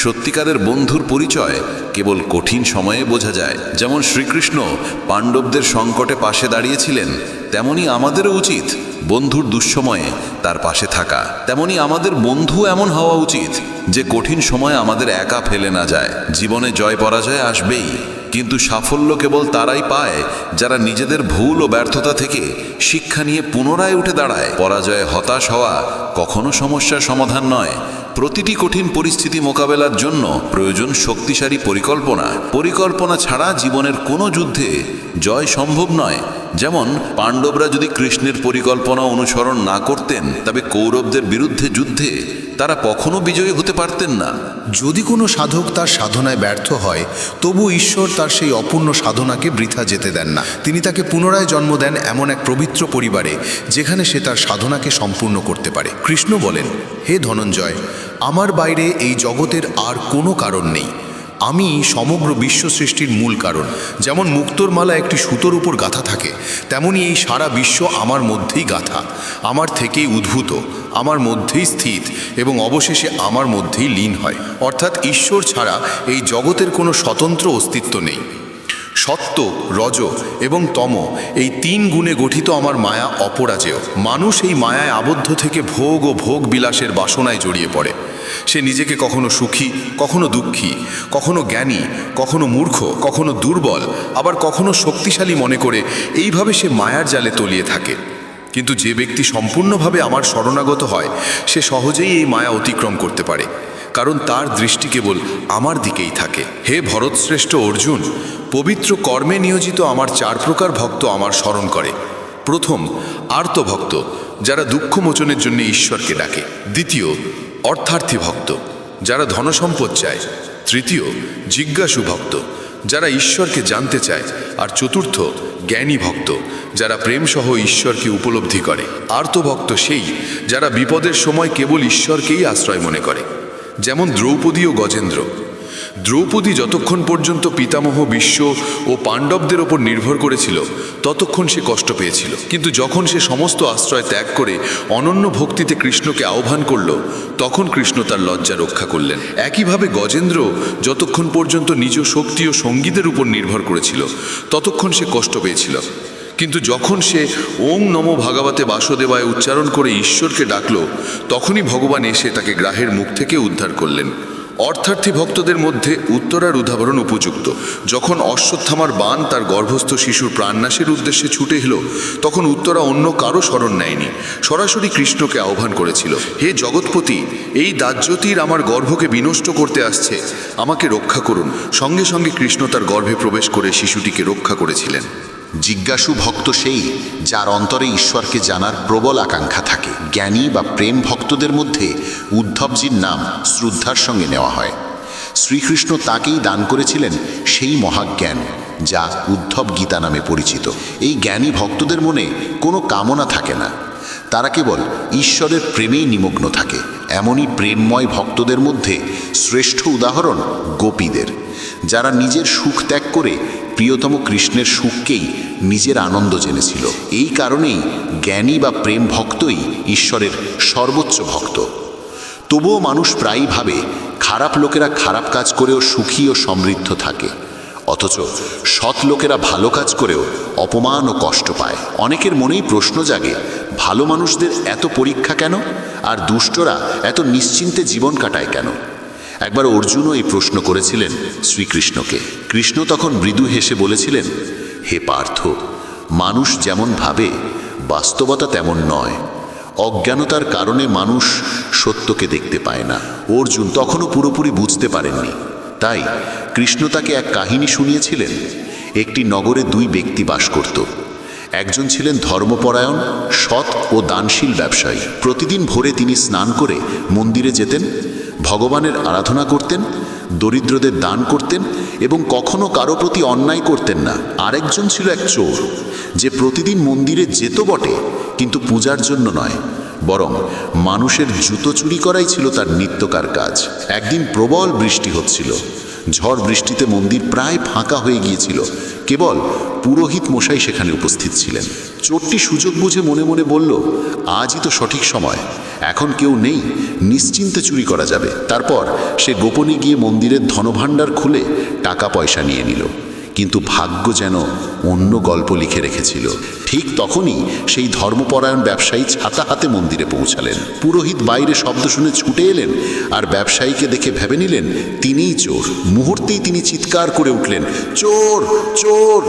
সত্যিকারের বন্ধুর পরিচয় কেবল কঠিন সময়ে বোঝা যায়। যেমন শ্রীকৃষ্ণ পাণ্ডবদের সংকটে পাশে দাঁড়িয়েছিলেন, তেমনি আমাদেরও উচিত বন্ধুর দুঃসময়ে তার পাশে থাকা। তেমনি আমাদের বন্ধু এমন হওয়া উচিত যে কঠিন সময়ে আমাদের একা ফেলে না যায়। জীবনে জয় পরাজয় আসবেই, কিন্তু সাফল্য কেবল তারাই পায় যারা নিজেদের ভুল ও ব্যর্থতা থেকে শিক্ষা নিয়ে পুনরায় উঠে দাঁড়ায়। পরাজয়ে হতাশ হওয়া কখনো সমস্যার সমাধান নয়। প্রতিটি কঠিন পরিস্থিতি মোকাবেলার জন্য প্রয়োজন শক্তিশালী পরিকল্পনা ছাড়া জীবনের কোনো যুদ্ধে জয় সম্ভব নয়। যেমন পাণ্ডবরা যদি কৃষ্ণের পরিকল্পনা অনুসরণ না করতেন, তবে কৌরবদের বিরুদ্ধে যুদ্ধে তারা কখনো বিজয়ী হতে পারতেন না। যদি কোনো সাধক তার সাধনায় ব্যর্থ হয়, তবু ঈশ্বর তার সেই অপূর্ণ সাধনাকে বৃথা যেতে দেন না। তিনি তাকে পুনরায় জন্ম দেন এমন এক পবিত্র পরিবারে, যেখানে সে তার সাধনাকে সম্পূর্ণ করতে পারে। কৃষ্ণ বলেন, হে ধনঞ্জয়, আমার বাইরে এই জগতের আর কোনো কারণ নেই। আমি সমগ্র বিশ্ব সৃষ্টির মূল কারণ। যেমন মুক্তোর মালা একটি সুতোর উপর গাঁথা থাকে, তেমনি এই সারা বিশ্ব আমার মধ্যেই গাঁথা, আমার থেকেই উদ্ভূত, আমার মধ্যেই স্থিত এবং অবশেষে আমার মধ্যেই লীন হয়। অর্থাৎ ঈশ্বর ছাড়া এই জগতের কোনো স্বতন্ত্র অস্তিত্ব নেই। সত্য, রজ এবং তম এই তিন গুণে গঠিত আমার মায়া অপরাজেয়। মানুষ এই মায়ায় আবদ্ধ থেকে ভোগ ও ভোগ বিলাসের বাসনায় জড়িয়ে পড়ে। সে নিজেকে কখনো সুখী, কখনো দুঃখী, কখনো জ্ঞানী, কখনো মূর্খ, কখনো দুর্বল, আবার কখনো শক্তিশালী মনে করে এইভাবে সে মায়ার জালে তলিয়ে থাকে। কিন্তু যে ব্যক্তি সম্পূর্ণভাবে আমার শরণাগত হয়, সে সহজেই এই মায়া অতিক্রম করতে পারে, কারণ তার দৃষ্টি কেবল আমার দিকেই থাকে। হে ভরতশ্রেষ্ঠ অর্জুন, পবিত্র কর্মে নিয়োজিত আমার 4 প্রকার ভক্ত আমার স্মরণ করে। প্রথম, আর্তভক্ত, যারা দুঃখ মোচনের জন্য ঈশ্বরকে ডাকে। দ্বিতীয়, অর্থার্থী ভক্ত, যারা ধনসম্পদ চায়। তৃতীয়, জিজ্ঞাসু ভক্ত, যারা ঈশ্বরকে জানতে চায়। আর চতুর্থ, জ্ঞানী ভক্ত, যারা প্রেমসহ ঈশ্বরকে উপলব্ধি করে। আর্তভক্ত সেই যারা বিপদের সময় কেবল ঈশ্বরকেই আশ্রয় মনে করে। যেমন দ্রৌপদী ও গজেন্দ্র। দ্রৌপদী যতক্ষণ পর্যন্ত পিতামহ বিশ্ব ও পাণ্ডবদের ওপর নির্ভর করেছিল, ততক্ষণ সে কষ্ট পেয়েছিল। কিন্তু যখন সে সমস্ত আশ্রয় ত্যাগ করে অনন্য ভক্তিতে কৃষ্ণকে আহ্বান করল, তখন কৃষ্ণ তার লজ্জা রক্ষা করলেন। একইভাবে গজেন্দ্র যতক্ষণ পর্যন্ত নিজ শক্তি ও সঙ্গীদের উপর নির্ভর করেছিল, ততক্ষণ সে কষ্ট পেয়েছিল। কিন্তু যখন সে ওং নমো ভাগবতে বাসুদেবায় উচ্চারণ করে ঈশ্বরকে ডাকল, তখনই ভগবান এসে তাকে গ্রাহের মুখ থেকে উদ্ধার করলেন। অর্থার্থী ভক্তদের মধ্যে উত্তরার উদাহরণ উপযুক্ত। যখন অশ্বত্থামার বাণ তার গর্ভস্থ শিশুর প্রাণনাশের উদ্দেশ্যে ছুটে এলো, তখন উত্তরা অন্য কারো শরণ নেয়নি, সরাসরি কৃষ্ণকে আহ্বান করেছিল, হে জগৎপতি, এই দাজ্যোতির আমার গর্ভকে বিনষ্ট করতে আসছে, আমাকে রক্ষা করুন। সঙ্গে সঙ্গে কৃষ্ণ তার গর্ভে প্রবেশ করে শিশুটিকে রক্ষা করেছিলেন। জিজ্ঞাসু ভক্ত সেই যার অন্তরে ঈশ্বরকে জানার প্রবল আকাঙ্ক্ষা থাকে। জ্ঞানী বা প্রেম ভক্তদের মধ্যে উদ্ধবজির নাম শ্রদ্ধার সঙ্গে নেওয়া হয়। শ্রীকৃষ্ণ তাকেই দান করেছিলেন সেই মহাজ্ঞান যা উদ্ধব গীতা নামে পরিচিত। এই জ্ঞানী ভক্তদের মনে কোনো কামনা থাকে না, তারা কেবল ঈশ্বরের প্রেমেই নিমগ্ন থাকে। এমনই প্রেমময় ভক্তদের মধ্যে শ্রেষ্ঠ উদাহরণ গোপীদের, যারা নিজের সুখ ত্যাগ করে প্রিয়তম কৃষ্ণের সুখকেই নিজের আনন্দ জেনেছিল। এই কারণেই জ্ঞানী বা প্রেম ভক্তই ঈশ্বরের সর্বোচ্চ ভক্ত। তবুও মানুষ প্রায়ই ভাবে খারাপ লোকেরা খারাপ কাজ করেও সুখী ও সমৃদ্ধ থাকে, অথচ সৎ লোকেরা ভালো কাজ করেও অপমান ও কষ্ট পায়। অনেকের মনেই প্রশ্ন জাগে, ভালো মানুষদের এত পরীক্ষা কেন, আর দুষ্টরা এত নিশ্চিন্তে জীবন কাটায় কেন? একবার অর্জুনও এই প্রশ্ন করেছিলেন শ্রীকৃষ্ণকে। কৃষ্ণ তখন মৃদু হেসে বলেছিলেন, হে পার্থ, মানুষ যেমন ভাবে বাস্তবতা তেমন নয়। অজ্ঞানতার কারণে মানুষ সত্যকে দেখতে পায় না। অর্জুন তখনও পুরোপুরি বুঝতে পারেননি। তাই কৃষ্ণ তাকে এক কাহিনী শুনিয়েছিলেন। একটি নগরে দুই ব্যক্তি বাস করত। একজন ছিলেন ধর্মপরায়ণ, সৎ ও দানশীল ব্যবসায়ী। প্রতিদিন ভোরে তিনি স্নান করে মন্দিরে যেতেন, ভগবানের আরাধনা করতেন, দরিদ্রদের দান করতেন এবং কখনো কারো প্রতি অন্যায় করতেন না। আরেকজন ছিল এক চোর, যে প্রতিদিন মন্দিরে যেত বটে, কিন্তু পূজার জন্য নয়, বরং মানুষের জুতো চুরি করাই ছিল তার নিত্যকার কাজ। একদিন প্রবল বৃষ্টি হচ্ছিল। ঝড় বৃষ্টিতে মন্দির প্রায় ফাঁকা হয়ে গিয়েছিল, কেবল পুরোহিত মশাই সেখানে উপস্থিত ছিলেন। চোরটি সুযোগ বুঝে মনে মনে বলল, আজই তো সঠিক সময়, এখন কেউ নেই, নিশ্চিন্তে চুরি করা যাবে। তারপর সে গোপনে গিয়ে মন্দিরের ধনভাণ্ডার খুলে টাকা পয়সা নিয়ে নিল। কিন্তু ভাগ্য যেন অন্য গল্প লিখে রেখেছিল। ঠিক তখনই সেই ধর্মপরায়ণ ব্যবসায়ী ছাতা হাতে মন্দিরে পৌঁছালেন। পুরোহিত বাইরে শব্দ শুনে ছুটে এলেন, আর ব্যবসায়ীকে দেখে ভেবে নিলেন তিনিই চোর। মুহূর্তেই তিনি চিৎকার করে উঠলেন, চোর, চোর!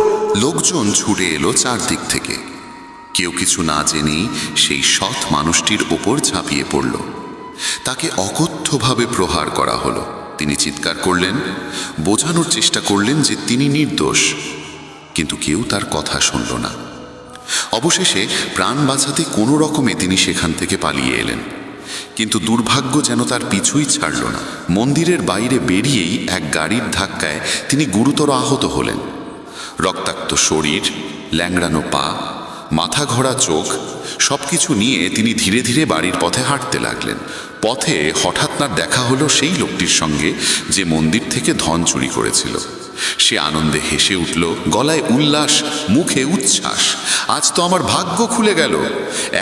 লোকজন ছুটে এলো চারদিক থেকে। কেউ কিছু না জেনেই সেই সৎ মানুষটির ওপর ঝাঁপিয়ে পড়ল। তাকে অকথ্যভাবে প্রহার করা হলো। তিনি চিৎকার করলেন, বোঝানোর চেষ্টা করলেন যে তিনি নির্দোষ, কিন্তু কেউ তার কথা শুনল না। অবশেষে প্রাণ বাঁচাতে কোনো রকমে তিনি সেখান থেকে পালিয়ে এলেন, কিন্তু দুর্ভাগ্য যেন তার পিছুই ছাড়ল না। মন্দিরের বাইরে বেরিয়েই এক গাড়ির ধাক্কায় তিনি গুরুতর আহত হলেন। রক্তাক্ত শরীর, ল্যাংড়ানো পা, মাথা ঘোরা চোখ, সবকিছু নিয়ে তিনি ধীরে ধীরে বাড়ির পথে হাঁটতে লাগলেন। পথে হঠাৎ তার দেখা হলো সেই লোকটির সঙ্গে, যে মন্দির থেকে ধন চুরি করেছিল। সে আনন্দে হেসে উঠল, গলায় উল্লাস, মুখে উচ্ছ্বাস। আজ তো আমার ভাগ্য খুলে গেল,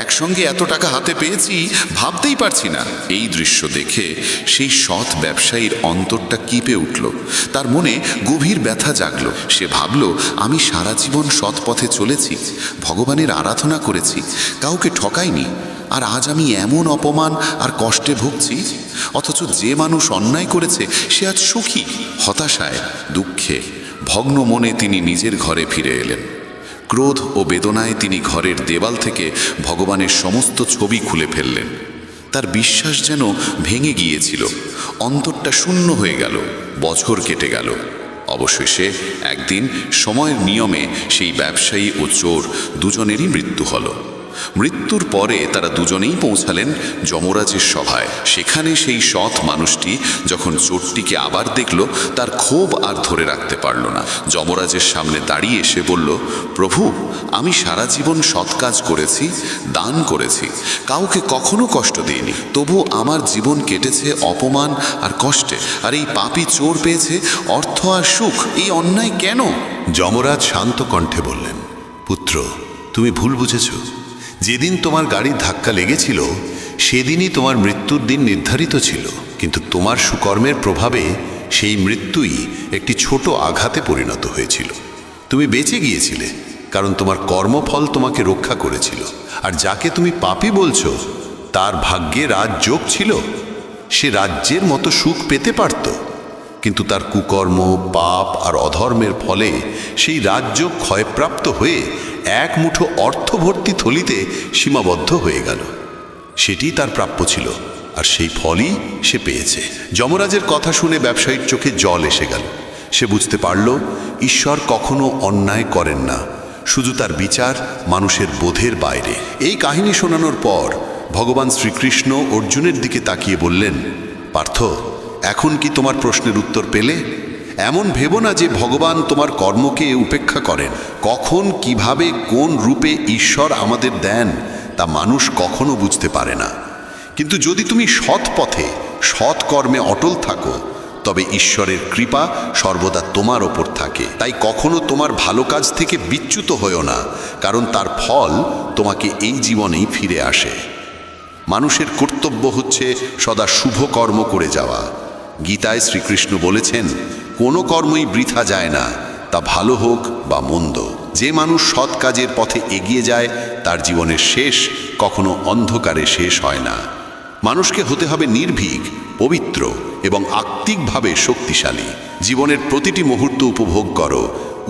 একসঙ্গে এত টাকা হাতে পেয়েছি, ভাবতেই পারছি না। এই দৃশ্য দেখে সেই সৎ ব্যবসায়ীর অন্তরটা কেঁপে উঠল। তার মনে গভীর ব্যথা জাগল। সে ভাবল, আমি সারা জীবন সৎ পথে চলেছি, ভগবানের আরাধনা করেছি, কাউকে ঠকাইনি, আর আজ আমি এমন অপমান আর কষ্টে ভুগছি। অথচ যে মানুষ অন্যায় করেছে সে আজ সুখী। হতাশায়, দুঃখে, ভগ্ন মনে তিনি নিজের ঘরে ফিরে এলেন। ক্রোধ ও বেদনায় তিনি ঘরের দেওয়াল থেকে ভগবানের সমস্ত ছবি খুলে ফেললেন। তার বিশ্বাস যেন ভেঙে গিয়েছিল, অন্তরটা শূন্য হয়ে গেল। বছর কেটে গেল। অবশেষে একদিন সময়ের নিয়মে সেই ব্যবসায়ী ও চোর দুজনেরই মৃত্যু হলো। মৃত্যুর পরে তারা দুজনেই পৌঁছালেন যমরাজের সভায়। সেখানে সেই সৎ মানুষটি যখন চোরটিকে আবার দেখল, তার ক্ষোভ আর ধরে রাখতে পারল না। যমরাজের সামনে দাঁড়িয়ে এসে বলল, প্রভু, আমি সারা জীবন সৎ কাজ করেছি, দান করেছি, কাউকে কখনো কষ্ট দিইনি, তবু আমার জীবন কেটেছে অপমান আর কষ্টে, আর এই পাপী চোর পেয়েছে অর্থ আর সুখ। এই অন্যায় কেন? যমরাজ শান্ত কণ্ঠে বললেন, পুত্র, তুমি ভুল বুঝেছ। যেদিন তোমার গাড়ির ধাক্কা লেগেছিল সেদিনই তোমার মৃত্যুর দিন নির্ধারিত ছিল, কিন্তু তোমার সুকর্মের প্রভাবে সেই মৃত্যুই একটি ছোট আঘাতে পরিণত হয়েছিল। তুমি বেঁচে গিয়েছিলে কারণ তোমার কর্মফল তোমাকে রক্ষা করেছিল। আর যাকে তুমি পাপী বলছো, তার ভাগ্যে রাজযোগ ছিল, সে রাজ্যের মতো সুখ পেতে পারত, কিন্তু তার কুকর্ম, পাপ আর অধর্মের ফলে সেই রাজযোগ ক্ষয়প্রাপ্ত হয়ে এক মুঠো অর্থভর্তি থলিতে সীমাবদ্ধ হয়ে গেল। সেটি তার প্রাপ্য ছিল, আর সেই ফলই সে পেয়েছে। যমরাজের কথা শুনে ব্যবসায়ীর চোখে জল এসে গেল। সে বুঝতে পারল, ঈশ্বর কখনো অন্যায় করেন না, শুধু তার বিচার মানুষের বোধের বাইরে। এই কাহিনী শোনানোর পর ভগবান শ্রীকৃষ্ণ অর্জুনের দিকে তাকিয়ে বললেন, পার্থ, এখন কি তোমার প্রশ্নের উত্তর পেলে? এমন ভেবো না যে ভগবান তোমার কর্মকে উপেক্ষা করেন। কখন, কিভাবে, কোন রূপে ঈশ্বর আমাদের দেন তা মানুষ কখনো বুঝতে পারে না। কিন্তু যদি তুমি সৎ পথে সৎ কর্মে অটল থাকো, তবে ঈশ্বরের কৃপা সর্বদা তোমার ওপর থাকে। তাই কখনো তোমার ভালো কাজ থেকে বিচ্যুত হয়ো না, কারণ তার ফল তোমাকে এই জীবনেই ফিরে আসে। মানুষের কর্তব্য হচ্ছে সদা শুভ কর্ম করে যাওয়া। গীতায় শ্রীকৃষ্ণ বলেছেন, কোনো কর্মই বৃথা যায় না, তা ভালো হোক বা মন্দ। যে মানুষ সৎ কাজের পথে এগিয়ে যায়, তার জীবনের শেষ কখনো অন্ধকারে শেষ হয় না। মানুষকে হতে হবে নির্ভীক, পবিত্র এবং আত্মিকভাবে শক্তিশালী। জীবনের প্রতিটি মুহূর্ত উপভোগ করো,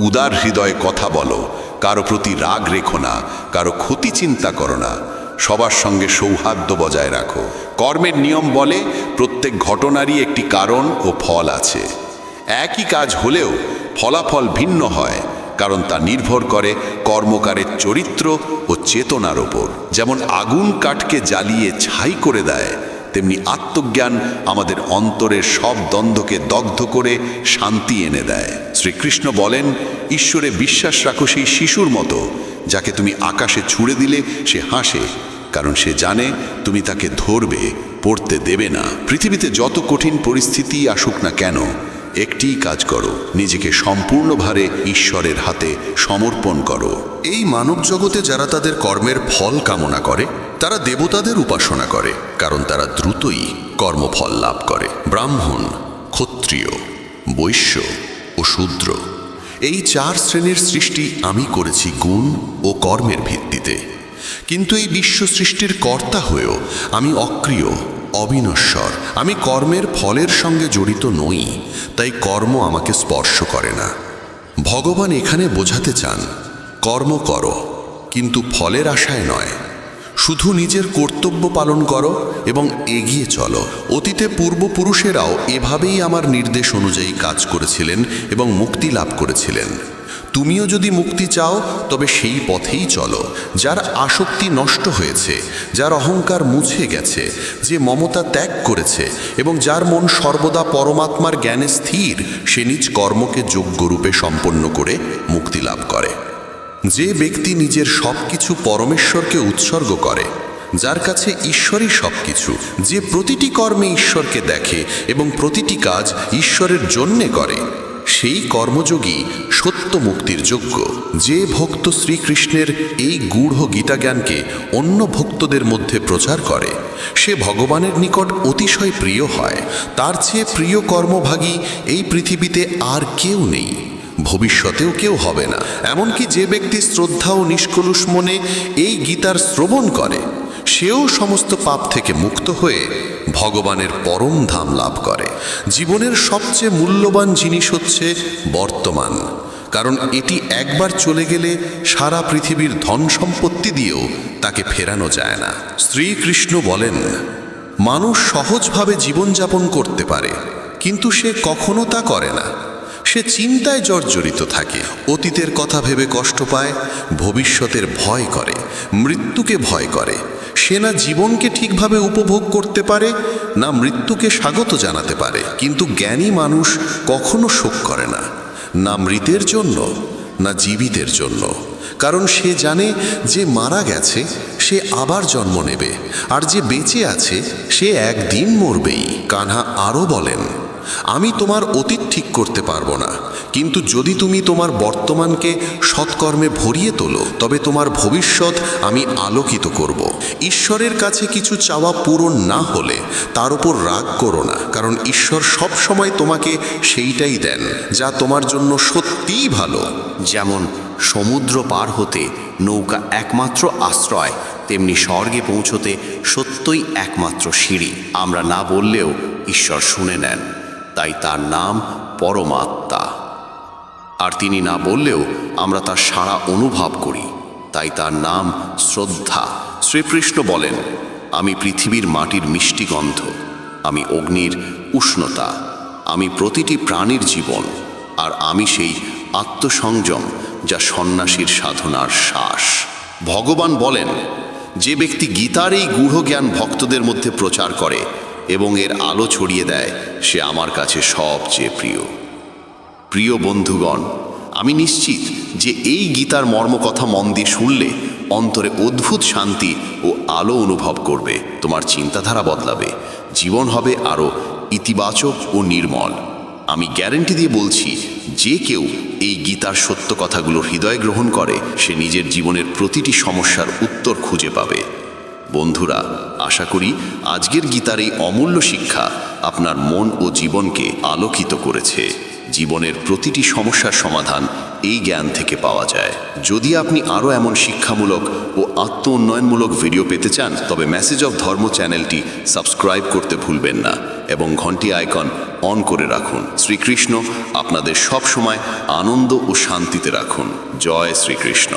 উদার হৃদয়ে কথা বলো, কারো প্রতি রাগ রেখো না, কারো ক্ষতি চিন্তা করো না, সবার সঙ্গে সৌহার্দ্য বজায় রাখো। কর্মের নিয়ম বলে প্রত্যেক ঘটনারই একটি কারণ ও ফল আছে। একই কাজ হলেও ফলাফল ভিন্ন হয়, কারণ তা নির্ভর করে কর্মকারের চরিত্র ও চেতনার ওপর। যেমন আগুন কাঠকে জ্বালিয়ে ছাই করে দেয়, তেমনি আত্মজ্ঞান আমাদের অন্তরের সব দ্বন্দ্বকে দগ্ধ করে শান্তি এনে দেয়। শ্রীকৃষ্ণ বলেন, ঈশ্বরে বিশ্বাস রাখো সেই শিশুর মতো, যাকে তুমি আকাশে ছুঁড়ে দিলে সে হাসে, কারণ সে জানে তুমি তাকে ধরবে, পড়তে দেবে না। পৃথিবীতে যত কঠিন পরিস্থিতি আসুক না কেন, একটিই কাজ করো, নিজেকে সম্পূর্ণভাবে ঈশ্বরের হাতে সমর্পণ করো। এই মানব জগতে যারা তাদের কর্মের ফল কামনা করে, তারা দেবতাদের উপাসনা করে, কারণ তারা দ্রুতই কর্মফল লাভ করে। ব্রাহ্মণ, ক্ষত্রিয়, বৈশ্য ও শূদ্র, এই 4 শ্রেণীর সৃষ্টি আমি করেছি গুণ ও কর্মের ভিত্তিতে। কিন্তু এই বিশ্ব সৃষ্টির কর্তা হয়েও আমি অক্রিয়, অবিনশ্বর। আমি কর্মের ফলের সঙ্গে জড়িত নই, তাই কর্ম আমাকে স্পর্শ করে না। ভগবান এখানে বোঝাতে চান, কর্ম করো, কিন্তু ফলের আশায় নয়। শুধু নিজের কর্তব্য পালন করো এবং এগিয়ে চলো। অতীতে পূর্বপুরুষেরাও এভাবেই আমার নির্দেশ অনুযায়ী কাজ করেছিলেন এবং মুক্তি লাভ করেছিলেন। তুমিও যদি মুক্তি চাও, তবে সেই পথেই চলো। যার আসক্তি নষ্ট হয়েছে, যার অহংকার মুছে গেছে, যে মমতা ত্যাগ করেছে এবং যার মন সর্বদা পরমাত্মার জ্ঞানে স্থির, সে নিজ কর্মকে যোগ্যরূপে সম্পন্ন করে মুক্তি লাভ করে। যে ব্যক্তি নিজের সব কিছু পরমেশ্বরকে উৎসর্গ করে, যার কাছে ঈশ্বরই সব কিছু, যে প্রতিটি কর্মে ঈশ্বরকে দেখে এবং প্রতিটি কাজ ঈশ্বরের জন্যে করে, সেই কর্মযোগী সত্য মুক্তির যোগ্য। যে ভক্ত শ্রীকৃষ্ণের এই গূঢ় গীতাজ্ঞানকে অন্য ভক্তদের মধ্যে প্রচার করে, সে ভগবানের নিকট অতিশয় প্রিয় হয়। তার চেয়ে প্রিয় কর্মভাগী এই পৃথিবীতে আর কেউ নেই, ভবিষ্যতেও কেউ হবে না। এমনকি যে ব্যক্তি শ্রদ্ধা ও নিষ্কলুষ মনে এই গীতার শ্রবণ করে, সেও সমস্ত পাপ থেকে মুক্ত হয়ে ভগবানের পরম ধাম লাভ করে। জীবনের সবচেয়ে মূল্যবান জিনিস হচ্ছে বর্তমান, কারণ এটি একবার চলে গেলে সারা পৃথিবীর ধন সম্পত্তি দিয়েও তাকে ফেরানো যায় না। শ্রীকৃষ্ণ বলেন, মানুষ সহজভাবে জীবনযাপন করতে পারে, কিন্তু সে কখনো তা করে না। সে চিন্তায় জর্জরিত থাকে, অতীতের কথা ভেবে কষ্ট পায়, ভবিষ্যতের ভয় করে, মৃত্যুকে ভয় করে। সে না জীবনকে ঠিকভাবে উপভোগ করতে পারে, না মৃত্যুকে স্বাগত জানাতে পারে। কিন্তু জ্ঞানী মানুষ কখনো শোক করে না, না মৃতের জন্য না জীবিতের জন্য, কারণ সে জানে যে মারা গেছে সে আবার জন্ম নেবে, আর যে বেঁচে আছে সে একদিন মরবেই। কানহা আরও বলেন, আমি তোমার অতীত ঠিক করতে পারবো না, কিন্তু যদি তুমি তোমার বর্তমানকে সৎকর্মে ভরিয়ে তোলো, তবে তোমার ভবিষ্যৎ আমি আলোকিত করব। ঈশ্বরের কাছে কিছু চাওয়া পূরণ না হলে তার উপর রাগ করো না, কারণ ঈশ্বর সব সময় তোমাকে সেইটাই দেন যা তোমার জন্য সত্যিই ভালো। যেমন সমুদ্র পার হতে নৌকা একমাত্র আশ্রয়, তেমনি স্বর্গে পৌঁছতে সত্যই একমাত্র সিঁড়ি। আমরা না বললেও ঈশ্বর শুনে নেন, তাই তার নাম পরমাত্মা। আর তিনি না বললেও আমরা তার সাড়া অনুভব করি, তাই তার নাম শ্রদ্ধা। শ্রীকৃষ্ণ বলেন, আমি পৃথিবীর মাটির মিষ্টি গন্ধ, আমি অগ্নির উষ্ণতা, আমি প্রতিটি প্রাণীর জীবন, আর আমি সেই আত্মসংযম যা সন্ন্যাসীর সাধনার শ্বাস। ভগবান বলেন, যে ব্যক্তি গীতার এই গূঢ় জ্ঞান ভক্তদের মধ্যে প্রচার করে এবং এর আলো ছড়িয়ে দেয়, সে আমার কাছে সবচেয়ে প্রিয়। প্রিয় বন্ধুগণ, আমি নিশ্চিত যে এই গীতার মর্মকথা মন দিয়ে শুনলে অন্তরে অদ্ভুত শান্তি ও আলো অনুভব করবে। তোমার চিন্তাধারা বদলাবে, জীবন হবে আরও ইতিবাচক ও নির্মল। আমি গ্যারেন্টি দিয়ে বলছি, যে কেউ এই গীতার সত্য কথাগুলো হৃদয়ে গ্রহণ করে সে নিজের জীবনের প্রতিটি সমস্যার উত্তর খুঁজে পাবে। বন্ধুরা, আশা করি আজকের গীতার এই অমূল্য শিক্ষা আপনার মন ও জীবনকে আলোকিত করেছে। জীবনের প্রতিটি সমস্যার সমাধান এই জ্ঞান থেকে পাওয়া যায়। যদি আপনি আরও এমন শিক্ষামূলক ও আত্ম উন্নয়নমূলক ভিডিও পেতে চান, তবে মেসেজ অফ ধর্ম চ্যানেলটি সাবস্ক্রাইব করতে ভুলবেন না এবং ঘন্টি আইকন অন করে রাখুন। শ্রীকৃষ্ণ আপনাদের সব সময় আনন্দ ও শান্তিতে রাখুন। জয় শ্রীকৃষ্ণ।